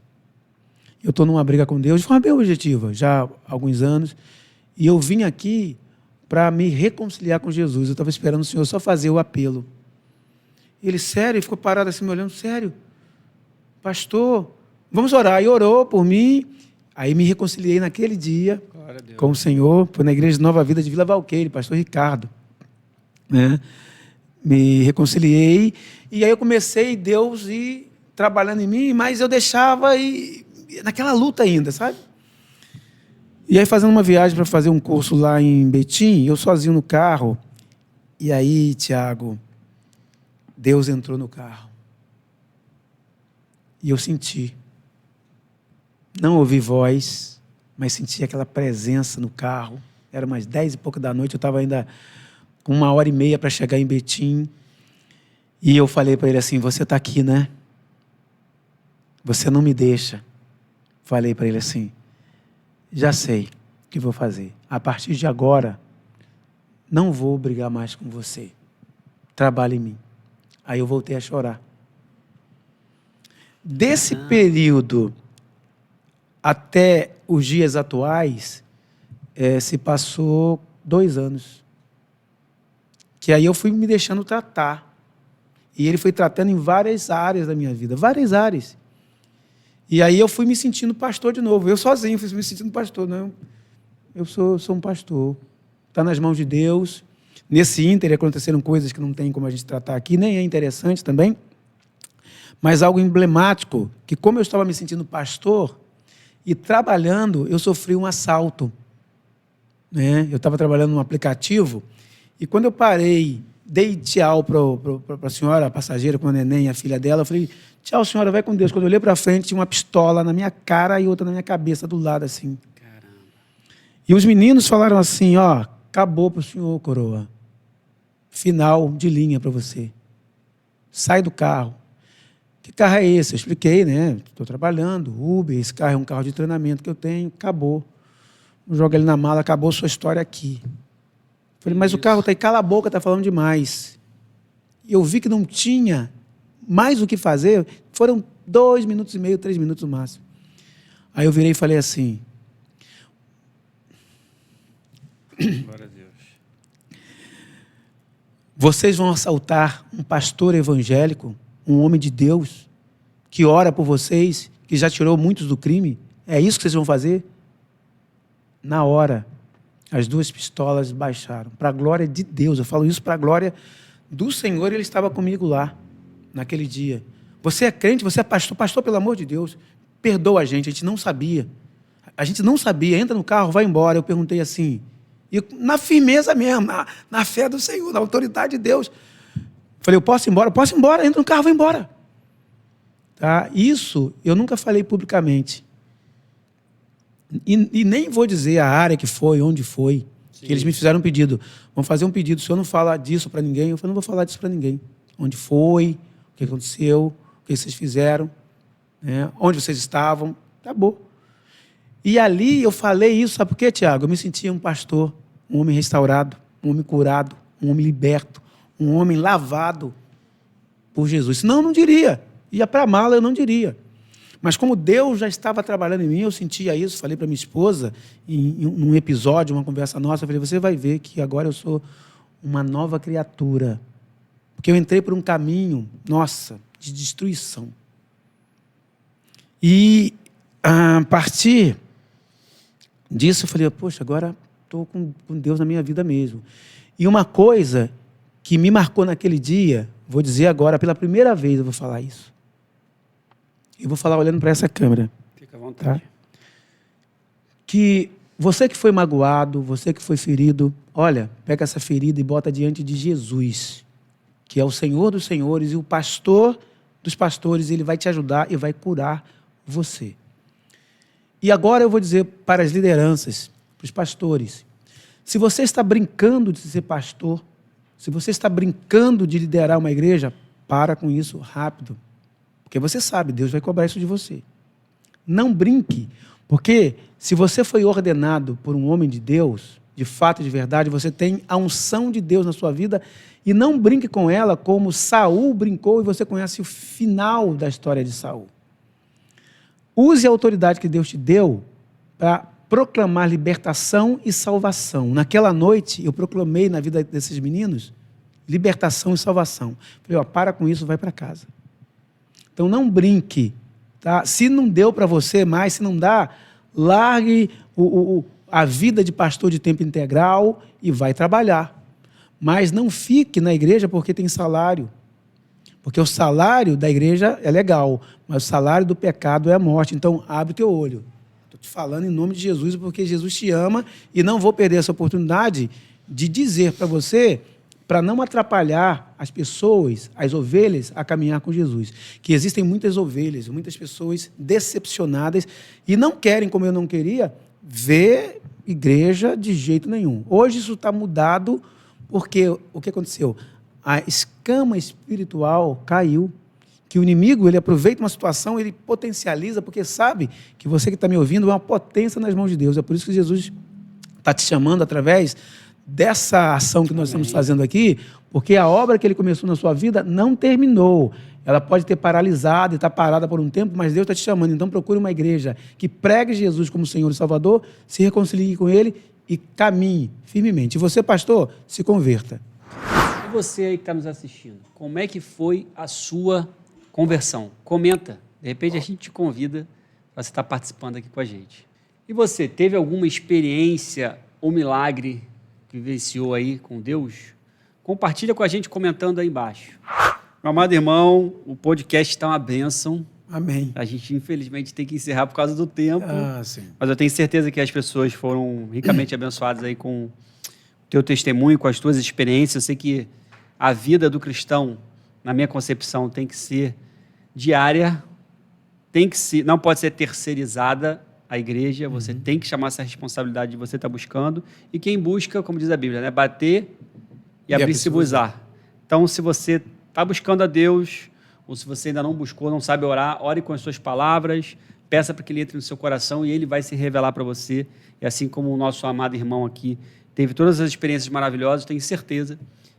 Eu estou numa briga com Deus, de forma bem objetiva, já há alguns anos, e eu vim aqui para me reconciliar com Jesus. Eu estava esperando o Senhor só fazer o apelo. Ele, sério? Ele ficou parado assim, me olhando, sério? Pastor, vamos orar. E orou por mim, aí me reconciliei naquele dia com o Senhor, foi na igreja de Nova Vida de Vila Valqueire, pastor Ricardo, né? Me reconciliei, e aí eu comecei, Deus ir trabalhando em mim, mas eu deixava naquela luta ainda, sabe? E aí fazendo uma viagem para fazer um curso lá em Betim, eu sozinho no carro, e aí, Tiago, Deus entrou no carro. E eu senti, não ouvi voz, mas senti aquela presença no carro. Era umas 10 e pouco da noite, eu estava ainda... com 1h30 para chegar em Betim, e eu falei para ele assim, você está aqui, né? Você não me deixa. Falei para ele assim, já sei o que vou fazer. A partir de agora, não vou brigar mais com você. Trabalhe em mim. Aí eu voltei a chorar. Desse período até os dias atuais, se passou 2 anos. Que aí eu fui me deixando tratar. E ele foi tratando em várias áreas da minha vida, várias áreas. E aí eu fui me sentindo pastor de novo. Eu sozinho fui me sentindo pastor. Não, eu sou um pastor. Está nas mãos de Deus. Nesse ínter aconteceram coisas que não tem como a gente tratar aqui, nem é interessante também. Mas algo emblemático, que como eu estava me sentindo pastor e trabalhando, eu sofri um assalto. Né? Eu estava trabalhando num aplicativo. E quando eu parei, dei tchau para a senhora, a passageira, com a neném, a filha dela, eu falei, tchau, senhora, vai com Deus. Quando eu olhei para frente, tinha uma pistola na minha cara e outra na minha cabeça, do lado, assim. Caramba. E os meninos falaram assim, acabou para o senhor, coroa. Final de linha para você. Sai do carro. Que carro é esse? Eu expliquei, né? Estou trabalhando, Uber, esse carro é um carro de treinamento que eu tenho, acabou. Joga ele na mala, acabou sua história aqui. Falei, mas o carro está aí, cala a boca, está falando demais. E eu vi que não tinha mais o que fazer, foram 2 minutos e meio, 3 minutos no máximo. Aí eu virei e falei assim, glória a Deus. Vocês vão assaltar um pastor evangélico, um homem de Deus, que ora por vocês, que já tirou muitos do crime? É isso que vocês vão fazer? Na hora, as 2 pistolas baixaram. Para a glória de Deus, eu falo isso para a glória do Senhor, ele estava comigo lá, naquele dia. Você é crente, você é pastor, pastor, pelo amor de Deus, perdoa a gente não sabia. A gente não sabia, entra no carro, vai embora. Eu perguntei assim, e na firmeza mesmo, na fé do Senhor, na autoridade de Deus. Falei, eu posso ir embora? Posso ir embora, entra no carro, vai embora. Tá? Isso eu nunca falei publicamente. E nem vou dizer a área que foi, onde foi. Sim. Que eles me fizeram um pedido. Vão fazer um pedido, o senhor não fala disso para ninguém. Eu falei, não vou falar disso para ninguém. Onde foi, o que aconteceu, o que vocês fizeram, né? Onde vocês estavam, acabou. E ali eu falei isso, sabe por quê, Tiago? Eu me sentia um pastor, um homem restaurado, um homem curado, um homem liberto, um homem lavado por Jesus. Senão eu não diria. Ia para a mala, eu não diria. Mas como Deus já estava trabalhando em mim, eu sentia isso, falei para minha esposa, em um episódio, uma conversa nossa, eu falei, você vai ver que agora eu sou uma nova criatura. Porque eu entrei por um caminho, nossa, de destruição. E A partir disso, eu falei, poxa, agora estou com Deus na minha vida mesmo. E uma coisa que me marcou naquele dia, vou dizer agora, pela primeira vez eu vou falar isso. Eu vou falar olhando para essa câmera. Fica à vontade. Tá? Que você que foi magoado, você que foi ferido, olha, pega essa ferida e bota diante de Jesus, que é o Senhor dos senhores e o pastor dos pastores, ele vai te ajudar e vai curar você. E agora eu vou dizer para as lideranças, para os pastores, se você está brincando de ser pastor, se você está brincando de liderar uma igreja, para com isso rápido. Porque você sabe, Deus vai cobrar isso de você. Não brinque, porque se você foi ordenado por um homem de Deus, de fato e de verdade, você tem a unção de Deus na sua vida e não brinque com ela como Saul brincou e você conhece o final da história de Saul. Use a autoridade que Deus te deu para proclamar libertação e salvação. Naquela noite, eu proclamei na vida desses meninos libertação e salvação. Falei, para com isso, vai para casa. Então, não brinque. Tá? Se não deu para você mais, se não dá, largue a vida de pastor de tempo integral e vai trabalhar. Mas não fique na igreja porque tem salário. Porque o salário da igreja é legal, mas o salário do pecado é a morte. Então, abre o teu olho. Estou te falando em nome de Jesus, porque Jesus te ama e não vou perder essa oportunidade de dizer para você, para não atrapalhar as pessoas, as ovelhas, a caminhar com Jesus. Que existem muitas ovelhas, muitas pessoas decepcionadas e não querem, como eu não queria, ver igreja de jeito nenhum. Hoje isso está mudado porque o que aconteceu? A escama espiritual caiu, que o inimigo ele aproveita uma situação, ele potencializa, porque sabe que você que está me ouvindo é uma potência nas mãos de Deus. É por isso que Jesus está te chamando através dessa ação que nós estamos fazendo aqui, porque a obra que ele começou na sua vida não terminou. Ela pode ter paralisado e estar parada por um tempo, mas Deus está te chamando. Então procure uma igreja que pregue Jesus como Senhor e Salvador, se reconcilie com Ele e caminhe firmemente. E você, pastor, se converta. E você aí que está nos assistindo, como é que foi a sua conversão? Comenta. De repente a gente te convida para você estar participando aqui com a gente. E você, teve alguma experiência ou milagre que vivenciou aí com Deus? Compartilha com a gente comentando aí embaixo. Meu amado irmão, o podcast está uma bênção. Amém. A gente, infelizmente, tem que encerrar por causa do tempo. Sim. Mas eu tenho certeza que as pessoas foram ricamente abençoadas aí com o teu testemunho, com as tuas experiências. Eu sei que a vida do cristão, na minha concepção, tem que ser diária, não pode ser terceirizada a igreja, você tem que chamar essa responsabilidade de você estar buscando. E quem busca, como diz a Bíblia, né, bater e abrir-se-vos-á. Então, se você está buscando a Deus, ou se você ainda não buscou, não sabe orar, ore com as suas palavras, peça para que ele entre no seu coração e ele vai se revelar para você. E assim como o nosso amado irmão aqui teve todas as experiências maravilhosas, tenho certeza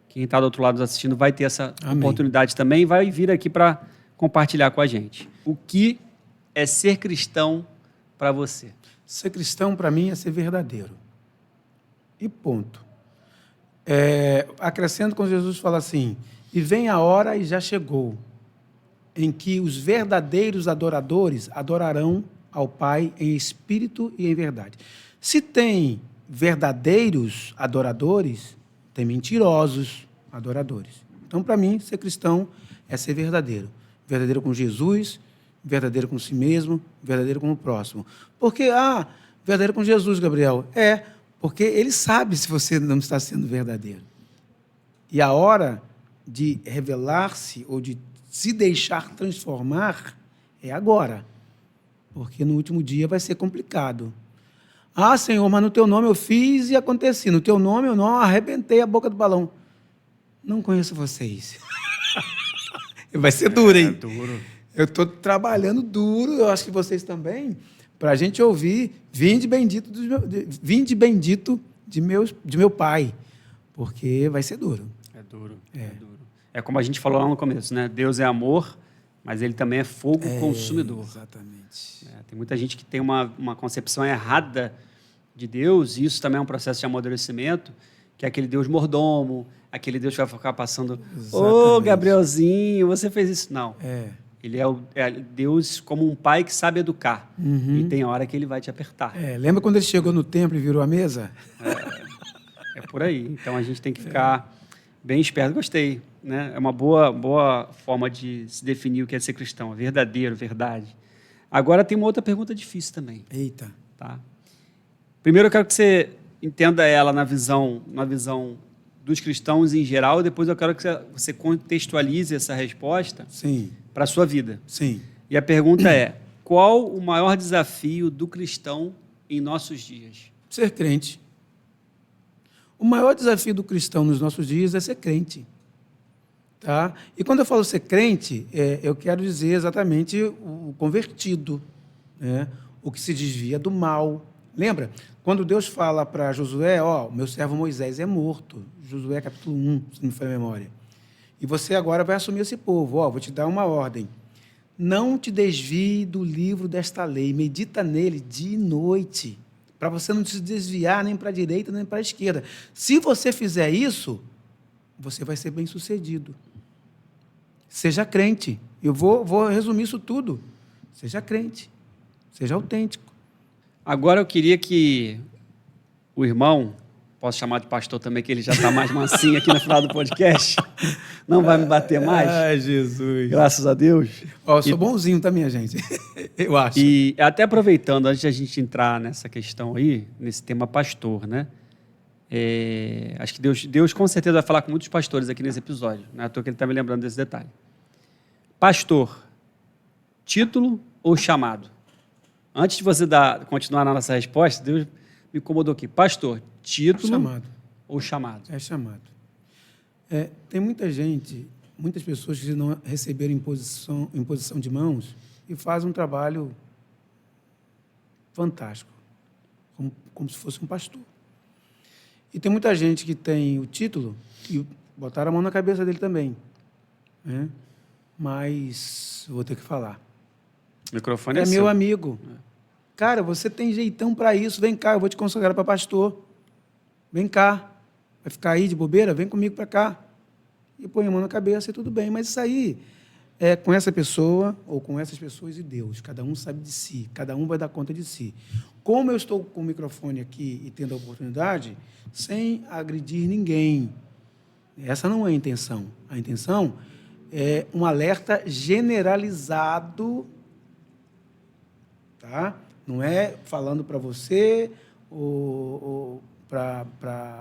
que quem está do outro lado nos assistindo vai ter essa oportunidade também e vai vir aqui para compartilhar com a gente. O que é ser cristão para você? Ser cristão, para mim, é ser verdadeiro. E ponto. Acrescento quando Jesus fala assim, e vem a hora e já chegou, em que os verdadeiros adoradores adorarão ao Pai em espírito e em verdade. Se tem verdadeiros adoradores, tem mentirosos adoradores. Então, para mim, ser cristão é ser verdadeiro. Verdadeiro com Jesus, verdadeiro com si mesmo, verdadeiro com o próximo. Porque, verdadeiro com Jesus, Gabriel. Porque ele sabe se você não está sendo verdadeiro. E a hora de revelar-se ou de se deixar transformar é agora. Porque no último dia vai ser complicado. Senhor, mas no teu nome eu fiz e aconteci. No teu nome eu não arrebentei a boca do balão. Não conheço vocês. Vai ser duro, hein? Duro. Eu estou trabalhando duro, eu acho que vocês também, para a gente ouvir, vinde bendito de meu Pai, porque vai ser duro. É duro. É como a gente falou lá no começo, né? Deus é amor, mas ele também é fogo consumidor. Exatamente. Tem muita gente que tem uma concepção errada de Deus, e isso também é um processo de amadurecimento, que é aquele Deus mordomo, aquele Deus que vai ficar passando, Gabrielzinho, você fez isso. Não. Ele é Deus como um pai que sabe educar. E tem hora que ele vai te apertar. Lembra quando ele chegou no templo e virou a mesa? É por aí. Então a gente tem que ficar bem esperto. Gostei, né? É uma boa forma de se definir o que é ser cristão. Verdadeiro, verdade. Agora tem uma outra pergunta difícil também. Eita. Tá? Primeiro eu quero que você entenda ela na visão dos cristãos em geral, e depois eu quero que você contextualize essa resposta para a sua vida. Sim. E a pergunta é: qual o maior desafio do cristão em nossos dias? Ser crente. O maior desafio do cristão nos nossos dias é ser crente. Tá? E quando eu falo ser crente, eu quero dizer exatamente o convertido, né? O que se desvia do mal. Lembra? Quando Deus fala para Josué, o meu servo Moisés é morto, Josué capítulo 1, se não me falha a memória, e você agora vai assumir esse povo, vou te dar uma ordem, não te desvie do livro desta lei, medita nele dia e noite, para você não se desviar nem para a direita nem para a esquerda. Se você fizer isso, você vai ser bem-sucedido. Seja crente. Eu vou resumir isso tudo. Seja crente. Seja autêntico. Agora eu queria que o irmão, posso chamar de pastor também, que ele já está mais mansinho aqui no final do podcast, não vai me bater mais. Ai, Jesus. Graças a Deus. Eu sou bonzinho, tá, minha gente? Eu acho. E até aproveitando, antes de a gente entrar nessa questão aí, nesse tema pastor, né? Acho que Deus com certeza vai falar com muitos pastores aqui nesse episódio. Não é à toa que ele está me lembrando desse detalhe. Pastor, título ou chamado? Antes de você continuar na nossa resposta, Deus me incomodou aqui. Pastor, título ou chamado? É chamado. Tem muitas pessoas que não receberam imposição de mãos e fazem um trabalho fantástico, como se fosse um pastor. E tem muita gente que tem o título e botaram a mão na cabeça dele também, né? Mas vou ter que falar. O microfone é meu amigo. Cara, você tem jeitão para isso. Vem cá, eu vou te consagrar para pastor. Vem cá. Vai ficar aí de bobeira? Vem comigo para cá. E põe a mão na cabeça e tudo bem. Mas isso aí é com essa pessoa ou com essas pessoas e Deus. Cada um sabe de si. Cada um vai dar conta de si. Como eu estou com o microfone aqui e tendo a oportunidade, sem agredir ninguém. Essa não é a intenção. A intenção é um alerta generalizado, tá? Não é falando para você ou para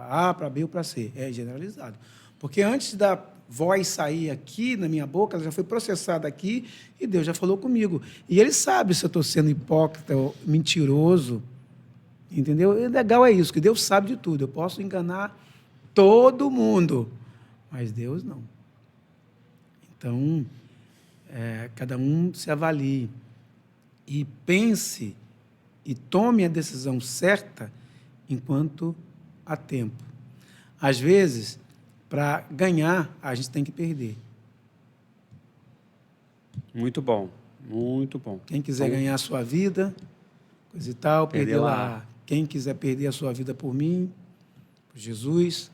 A, para B ou para C. É generalizado. Porque antes da voz sair aqui na minha boca, ela já foi processada aqui e Deus já falou comigo. E Ele sabe se eu estou sendo hipócrita ou mentiroso. Entendeu? E legal é isso, que Deus sabe de tudo. Eu posso enganar todo mundo, mas Deus não. Então, cada um se avalie e pense e tome a decisão certa enquanto há tempo. Às vezes, para ganhar, a gente tem que perder. Muito bom, muito bom. Quem quiser ganhar a sua vida, coisa e tal, perder lá. Quem quiser perder a sua vida por mim, por Jesus,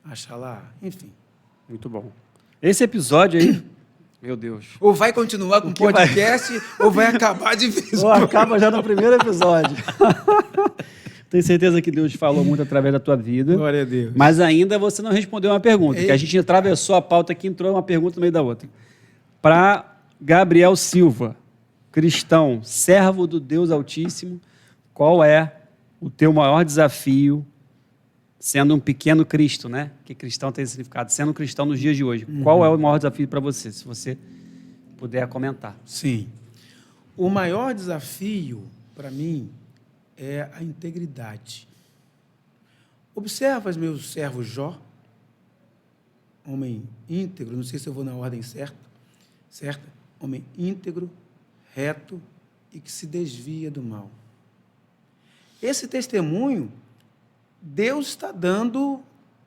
acha lá. Enfim. Muito bom. Esse episódio aí, meu Deus. Ou vai continuar com o podcast, ou vai acabar de vez. Ou acaba já no primeiro episódio. Tenho certeza que Deus falou muito através da tua vida. Glória a Deus. Mas ainda você não respondeu uma pergunta, que a gente atravessou a pauta aqui, entrou uma pergunta no meio da outra. Para Gabriel Silva, cristão, servo do Deus Altíssimo, qual é o teu maior desafio sendo um pequeno Cristo, né? Que cristão tem esse significado. Sendo um cristão nos dias de hoje, qual é o maior desafio para você, se você puder comentar? Sim. O maior desafio, para mim, é a integridade. Observa meu servo Jó, homem íntegro, não sei se eu vou na ordem certa, homem íntegro, reto e que se desvia do mal. Esse testemunho Deus está dando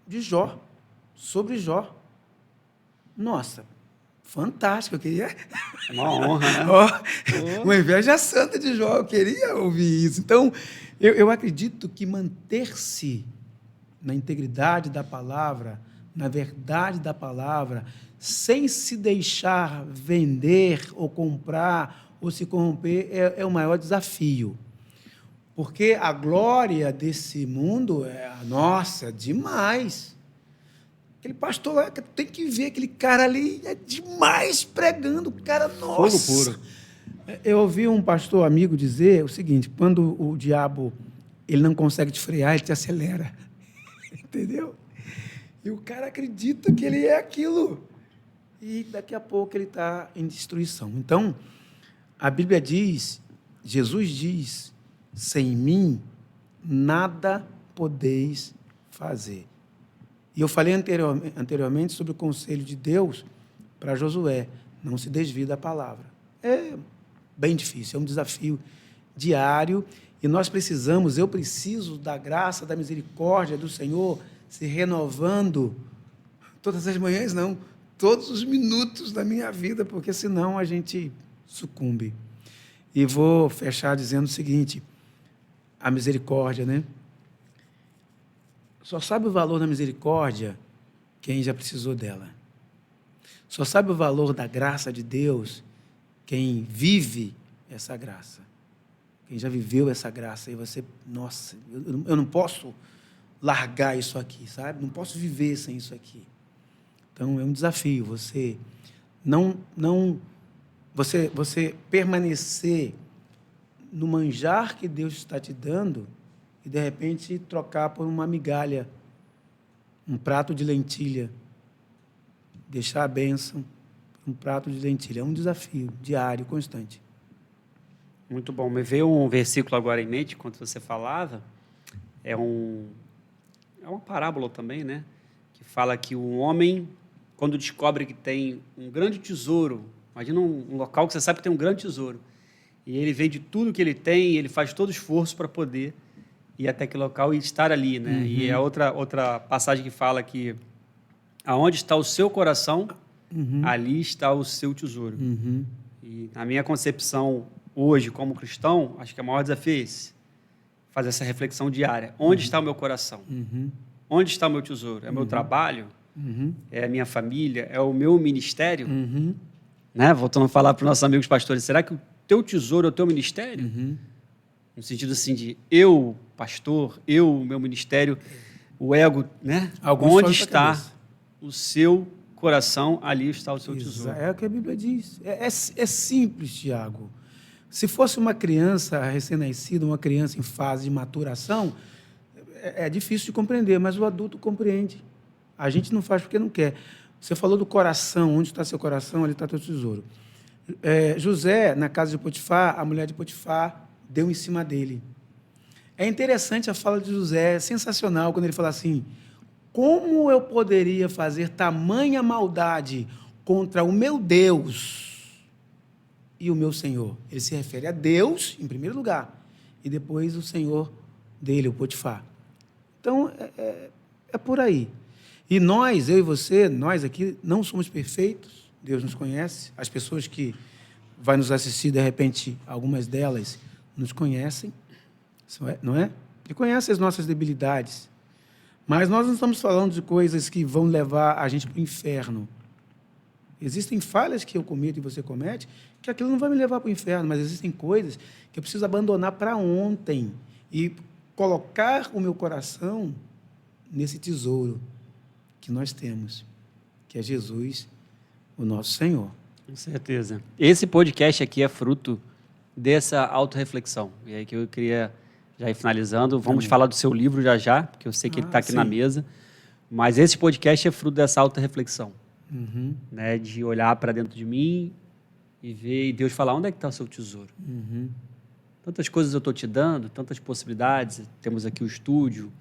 de Jó, sobre Jó. Nossa, fantástico, eu queria... É uma honra, né? Uma inveja santa de Jó, eu queria ouvir isso. Então, eu acredito que manter-se na integridade da palavra, na verdade da palavra, sem se deixar vender ou comprar ou se corromper, é o maior desafio. Porque a glória desse mundo nossa, demais. Aquele pastor lá, tem que ver aquele cara ali, é demais pregando, o cara, nossa. Fogo puro. Eu ouvi um pastor amigo dizer o seguinte: quando o diabo ele não consegue te frear, ele te acelera. Entendeu? E o cara acredita que ele é aquilo. E daqui a pouco ele está em destruição. Então, a Bíblia diz, Jesus diz, sem mim, nada podeis fazer. E eu falei anteriormente sobre o conselho de Deus para Josué: não se desvie da palavra. É bem difícil, é um desafio diário, e nós precisamos, eu preciso da graça, da misericórdia do Senhor se renovando todas as manhãs, não, todos os minutos da minha vida, porque senão a gente sucumbe. E vou fechar dizendo o seguinte: a misericórdia, né? Só sabe o valor da misericórdia quem já precisou dela. Só sabe o valor da graça de Deus quem vive essa graça. Quem já viveu essa graça. E você, nossa, eu não posso largar isso aqui, sabe? Não posso viver sem isso aqui. Então, é um desafio você você permanecer no manjar que Deus está te dando e, de repente, trocar por uma migalha, um prato de lentilha, deixar a bênção, um prato de lentilha. É um desafio diário, constante. Muito bom. Me veio um versículo agora em mente, enquanto você falava. É uma parábola também, né? Que fala que o homem, quando descobre que tem um grande tesouro, imagina um local que você sabe que tem um grande tesouro, e ele vende tudo que ele tem, ele faz todo o esforço para poder ir até aquele local e estar ali, né? Uhum. E é outra passagem que fala que aonde está o seu coração, ali está o seu tesouro. Uhum. E na minha concepção, hoje, como cristão, acho que o maior desafio é esse. Fazer essa reflexão diária. Onde está o meu coração? Onde está o meu tesouro? É o meu trabalho? É a minha família? É o meu ministério? Né? Voltando a falar para os nossos amigos pastores, será que o teu tesouro é o teu ministério? No sentido assim de eu, pastor, meu ministério, o ego, né? Onde está o seu coração, ali está o seu tesouro. É o que a Bíblia diz. É simples, Tiago. Se fosse uma criança recém-nascida, uma criança em fase de maturação, é difícil de compreender, mas o adulto compreende. A gente não faz porque não quer. Você falou do coração, onde está seu coração, ali está teu tesouro. José, na casa de Potifar, a mulher de Potifar deu em cima dele. É interessante a fala de José, é sensacional, quando ele fala assim: como eu poderia fazer tamanha maldade contra o meu Deus e o meu Senhor? Ele se refere a Deus, em primeiro lugar, e depois o Senhor dele, o Potifar. Então, é por aí. E nós, eu e você, nós aqui, não somos perfeitos, Deus nos conhece, as pessoas que vão nos assistir, de repente, algumas delas nos conhecem, não é? E conhecem as nossas debilidades. Mas nós não estamos falando de coisas que vão levar a gente para o inferno. Existem falhas que eu cometo e você comete, que aquilo não vai me levar para o inferno, mas existem coisas que eu preciso abandonar para ontem e colocar o meu coração nesse tesouro que nós temos, que é Jesus, o nosso Senhor. Com certeza. Esse podcast aqui é fruto dessa autorreflexão. E aí que eu queria já ir finalizando. Vamos falar do seu livro já, porque eu sei que ele está aqui na mesa. Mas esse podcast é fruto dessa autorreflexão. Né? De olhar para dentro de mim e ver, e Deus falar: onde é que está o seu tesouro? Tantas coisas eu estou te dando, tantas possibilidades. Temos aqui o estúdio,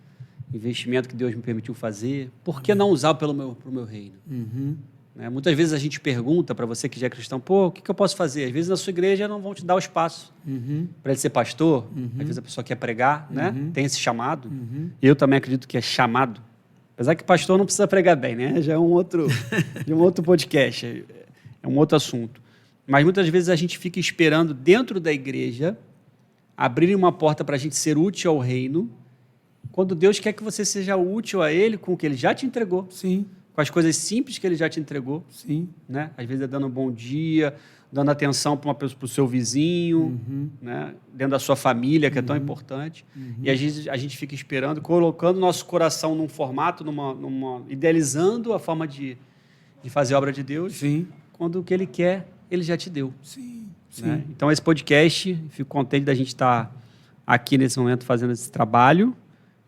investimento que Deus me permitiu fazer. Por que não usar para o meu reino? Né? Muitas vezes a gente pergunta para você que já é cristão: o que eu posso fazer? Às vezes na sua igreja não vão te dar o espaço para ele ser pastor. Às vezes a pessoa quer pregar, né? Tem esse chamado. Eu também acredito que é chamado. Apesar que pastor não precisa pregar bem, né? Já é um outro podcast, é um outro assunto. Mas muitas vezes a gente fica esperando dentro da igreja abrirem uma porta para a gente ser útil ao reino, quando Deus quer que você seja útil a Ele com o que Ele já te entregou. Sim. com as coisas simples que ele já te entregou. Sim. Né? Às vezes é dando um bom dia, dando atenção para o seu vizinho, né? Dentro da sua família, que é tão importante. E às vezes a gente fica esperando, colocando nosso coração num formato, idealizando a forma de fazer a obra de Deus, Sim. quando o que ele quer, ele já te deu. Sim. Né? Então, esse podcast, fico contente da gente estar aqui nesse momento fazendo esse trabalho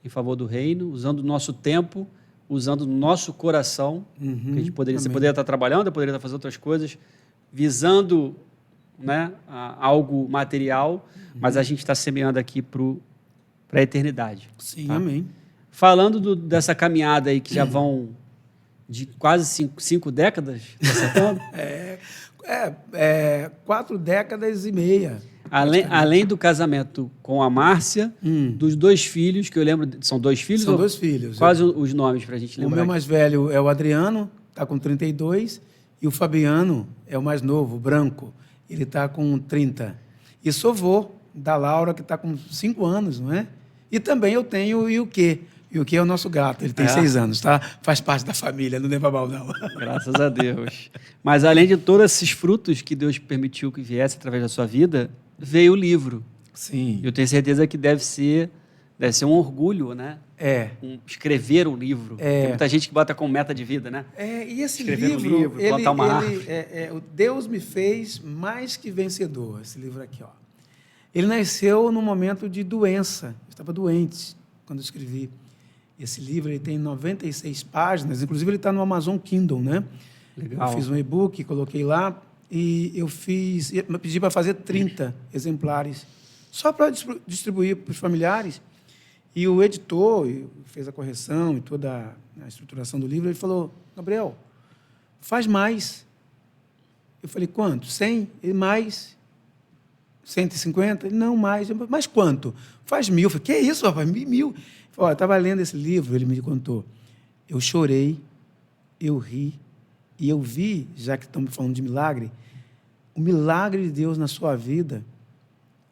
em favor do reino, usando o nosso tempo, usando o nosso coração, que a gente você poderia estar trabalhando, eu poderia estar fazendo outras coisas, visando, né, algo material, mas a gente está semeando aqui para a eternidade. Sim, tá? amém. Falando dessa caminhada aí, que já vão de quase 5 décadas, tá acertando? 4 décadas e meia. Além do casamento com a Márcia, dos 2 filhos, que eu lembro, são 2 filhos? São 2 filhos. Quais os nomes para a gente lembrar? O meu mais velho é o Adriano, está com 32, e o Fabiano é o mais novo, o branco, ele está com 30. E sou vô da Laura, que está com 5 anos, não é? E também eu tenho o Yuki. Yuki é o nosso gato, ele tem 6 anos, tá? Faz parte da família, não leva mal, não. Graças a Deus. Mas além de todos esses frutos que Deus permitiu que viesse através da sua vida, veio o livro. Sim. Eu tenho certeza que deve ser um orgulho, né? Escrever um livro. Tem muita gente que bota como meta de vida, né? E esse escrever livro, plantar uma árvore. O Deus me fez mais que vencedor, esse livro aqui, ó. Ele nasceu num momento de doença. Eu estava doente quando eu escrevi. Esse livro ele tem 96 páginas, inclusive ele está no Amazon Kindle, né? Legal. Eu fiz um e-book, coloquei lá e eu pedi para fazer 30 exemplares, só para distribuir para os familiares. E o editor fez a correção e toda a estruturação do livro. Ele falou: Gabriel, faz mais. Eu falei: quanto? 100? Ele: mais. 150? Ele: não, mais. Mas quanto? Faz 1000. Eu falei: que é isso, rapaz? 1000. Eu estava lendo esse livro, ele me contou. Eu chorei, eu ri, e eu vi, já que estamos falando de milagre, o milagre de Deus na sua vida,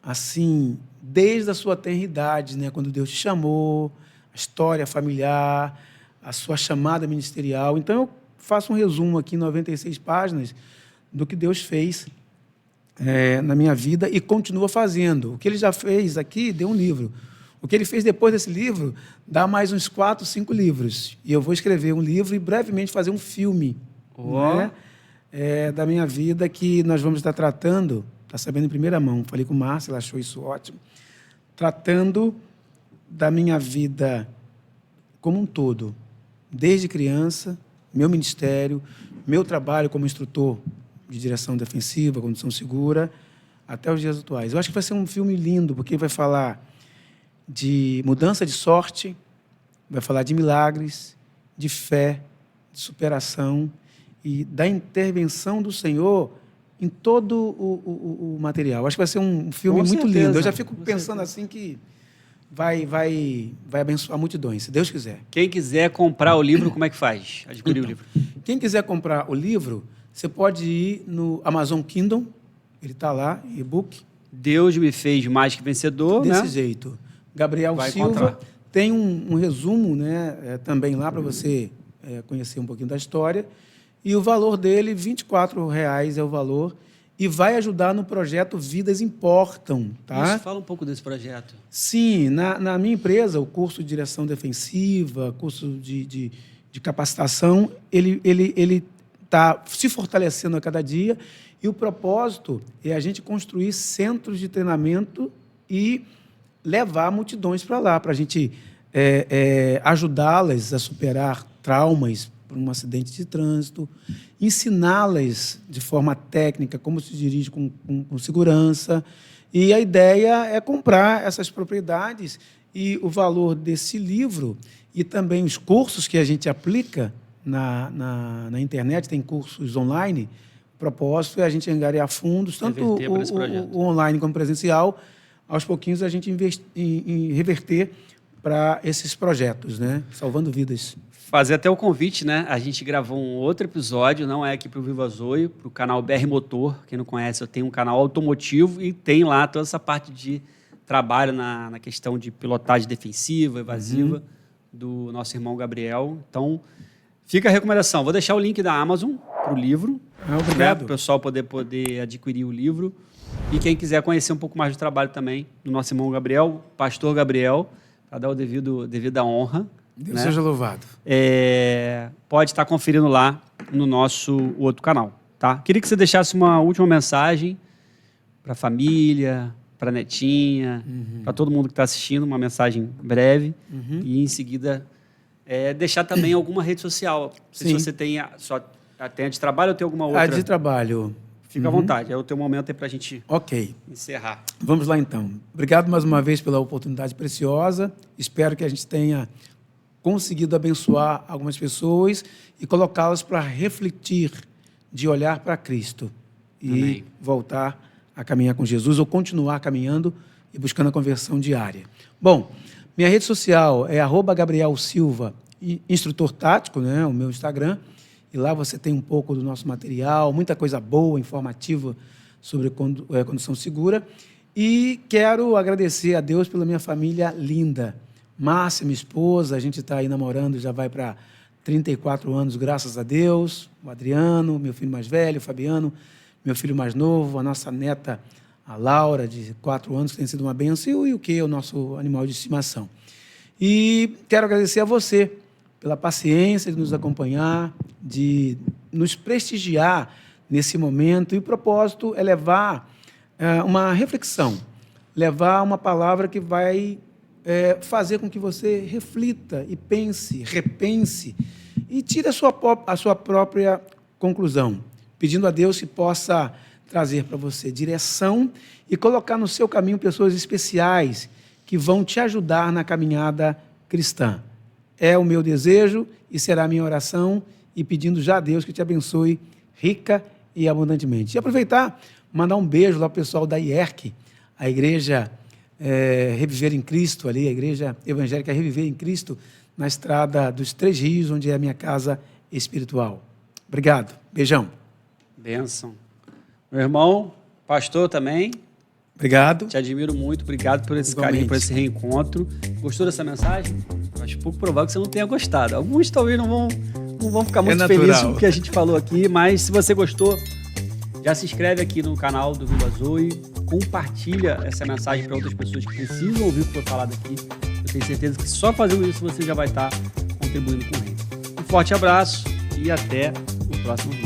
assim, desde a sua tenridade, né, quando Deus te chamou, a história familiar, a sua chamada ministerial. Então, eu faço um resumo aqui em 96 páginas do que Deus fez na minha vida e continua fazendo. O que ele já fez aqui deu um livro. O que ele fez depois desse livro dá mais uns 4, 5 livros. E eu vou escrever um livro e brevemente fazer um filme, né, da minha vida, que nós vamos estar tratando, está sabendo em primeira mão, falei com o Márcio, ela achou isso ótimo, tratando da minha vida como um todo, desde criança, meu ministério, meu trabalho como instrutor de direção defensiva, condução segura, até os dias atuais. Eu acho que vai ser um filme lindo, porque vai falar de mudança de sorte, vai falar de milagres, de fé, de superação e da intervenção do Senhor em todo o material. Acho que vai ser um filme muito lindo. Eu já fico pensando assim que vai abençoar multidões, se Deus quiser. Quem quiser comprar o livro, como é que faz? Adquirir o livro. Quem quiser comprar o livro, você pode ir no Amazon Kindle, ele está lá, e-book. Deus me fez mais que vencedor, desse jeito. Gabriel vai Silva encontrar. Tem um resumo, né, também lá para você conhecer um pouquinho da história. E o valor dele, R$ 24,00 é o valor. E vai ajudar no projeto Vidas Importam. Tá? Isso, fala um pouco desse projeto. Sim, na minha empresa, o curso de direção defensiva, curso de capacitação, ele está se fortalecendo a cada dia. E o propósito é a gente construir centros de treinamento e levar multidões para lá, para a gente ajudá-las a superar traumas por um acidente de trânsito, ensiná-las de forma técnica como se dirige com segurança. E a ideia é comprar essas propriedades e o valor desse livro e também os cursos que a gente aplica na internet, tem cursos online. O propósito é a gente angariar fundos, tanto o online como presencial. Aos pouquinhos a gente reverter para esses projetos, né? Salvando vidas. Fazer até o convite, né? A gente gravou um outro episódio, não é aqui para o Viva Zoe, para o canal BR Motor. Quem não conhece, eu tenho um canal automotivo e tem lá toda essa parte de trabalho na questão de pilotagem defensiva, evasiva, do nosso irmão Gabriel. Então, Fica a recomendação. Vou deixar o link da Amazon para o livro. Obrigado. Para o pessoal poder adquirir o livro. E quem quiser conhecer um pouco mais do trabalho também do nosso irmão Gabriel, pastor Gabriel, para dar devida honra. Deus seja louvado. Pode estar conferindo lá no nosso outro canal. Tá? Queria que você deixasse uma última mensagem para a família, para a netinha, para todo mundo que está assistindo, uma mensagem breve. E em seguida deixar também alguma rede social. Se você tem a de trabalho ou tem alguma outra? A de trabalho. Fica à vontade, é o teu momento aí para a gente encerrar. Vamos lá, então. Obrigado mais uma vez pela oportunidade preciosa. Espero que a gente tenha conseguido abençoar algumas pessoas e colocá-las para refletir, de olhar para Cristo e Amém. voltar a caminhar com Jesus ou continuar caminhando e buscando a conversão diária. Bom, minha rede social é @GabrielSilva, instrutor tático, né, o meu Instagram. E lá você tem um pouco do nosso material, muita coisa boa, informativa sobre condução segura. E quero agradecer a Deus pela minha família linda. Márcia, minha esposa, a gente está aí namorando, já vai para 34 anos, graças a Deus. O Adriano, meu filho mais velho, o Fabiano, meu filho mais novo, a nossa neta, a Laura, de 4 anos, que tem sido uma bênção, e o que é o nosso animal de estimação. E quero agradecer a você pela paciência de nos acompanhar, de nos prestigiar nesse momento. E o propósito é levar uma reflexão, levar uma palavra que vai fazer com que você reflita e pense, repense e tire a sua própria conclusão, pedindo a Deus que possa trazer para você direção e colocar no seu caminho pessoas especiais que vão te ajudar na caminhada cristã. É o meu desejo e será a minha oração, e pedindo já a Deus que te abençoe rica e abundantemente. E aproveitar, mandar um beijo lá para o pessoal da IERC, a Igreja Reviver em Cristo, ali, a Igreja Evangélica Reviver em Cristo, na Estrada dos Três Rios, onde é a minha casa espiritual. Obrigado. Beijão. Bênção. Meu irmão, pastor também. Obrigado. Te admiro muito. Obrigado por esse carinho, por esse reencontro. Gostou dessa mensagem? Acho pouco provável que você não tenha gostado. Alguns talvez não vão ficar muito felizes com o que a gente falou aqui, mas se você gostou, já se inscreve aqui no canal do Vila Zoe, compartilha essa mensagem para outras pessoas que precisam ouvir o que foi falado aqui. Eu tenho certeza que só fazendo isso você já vai estar contribuindo com o reino. Um forte abraço e até o próximo vídeo.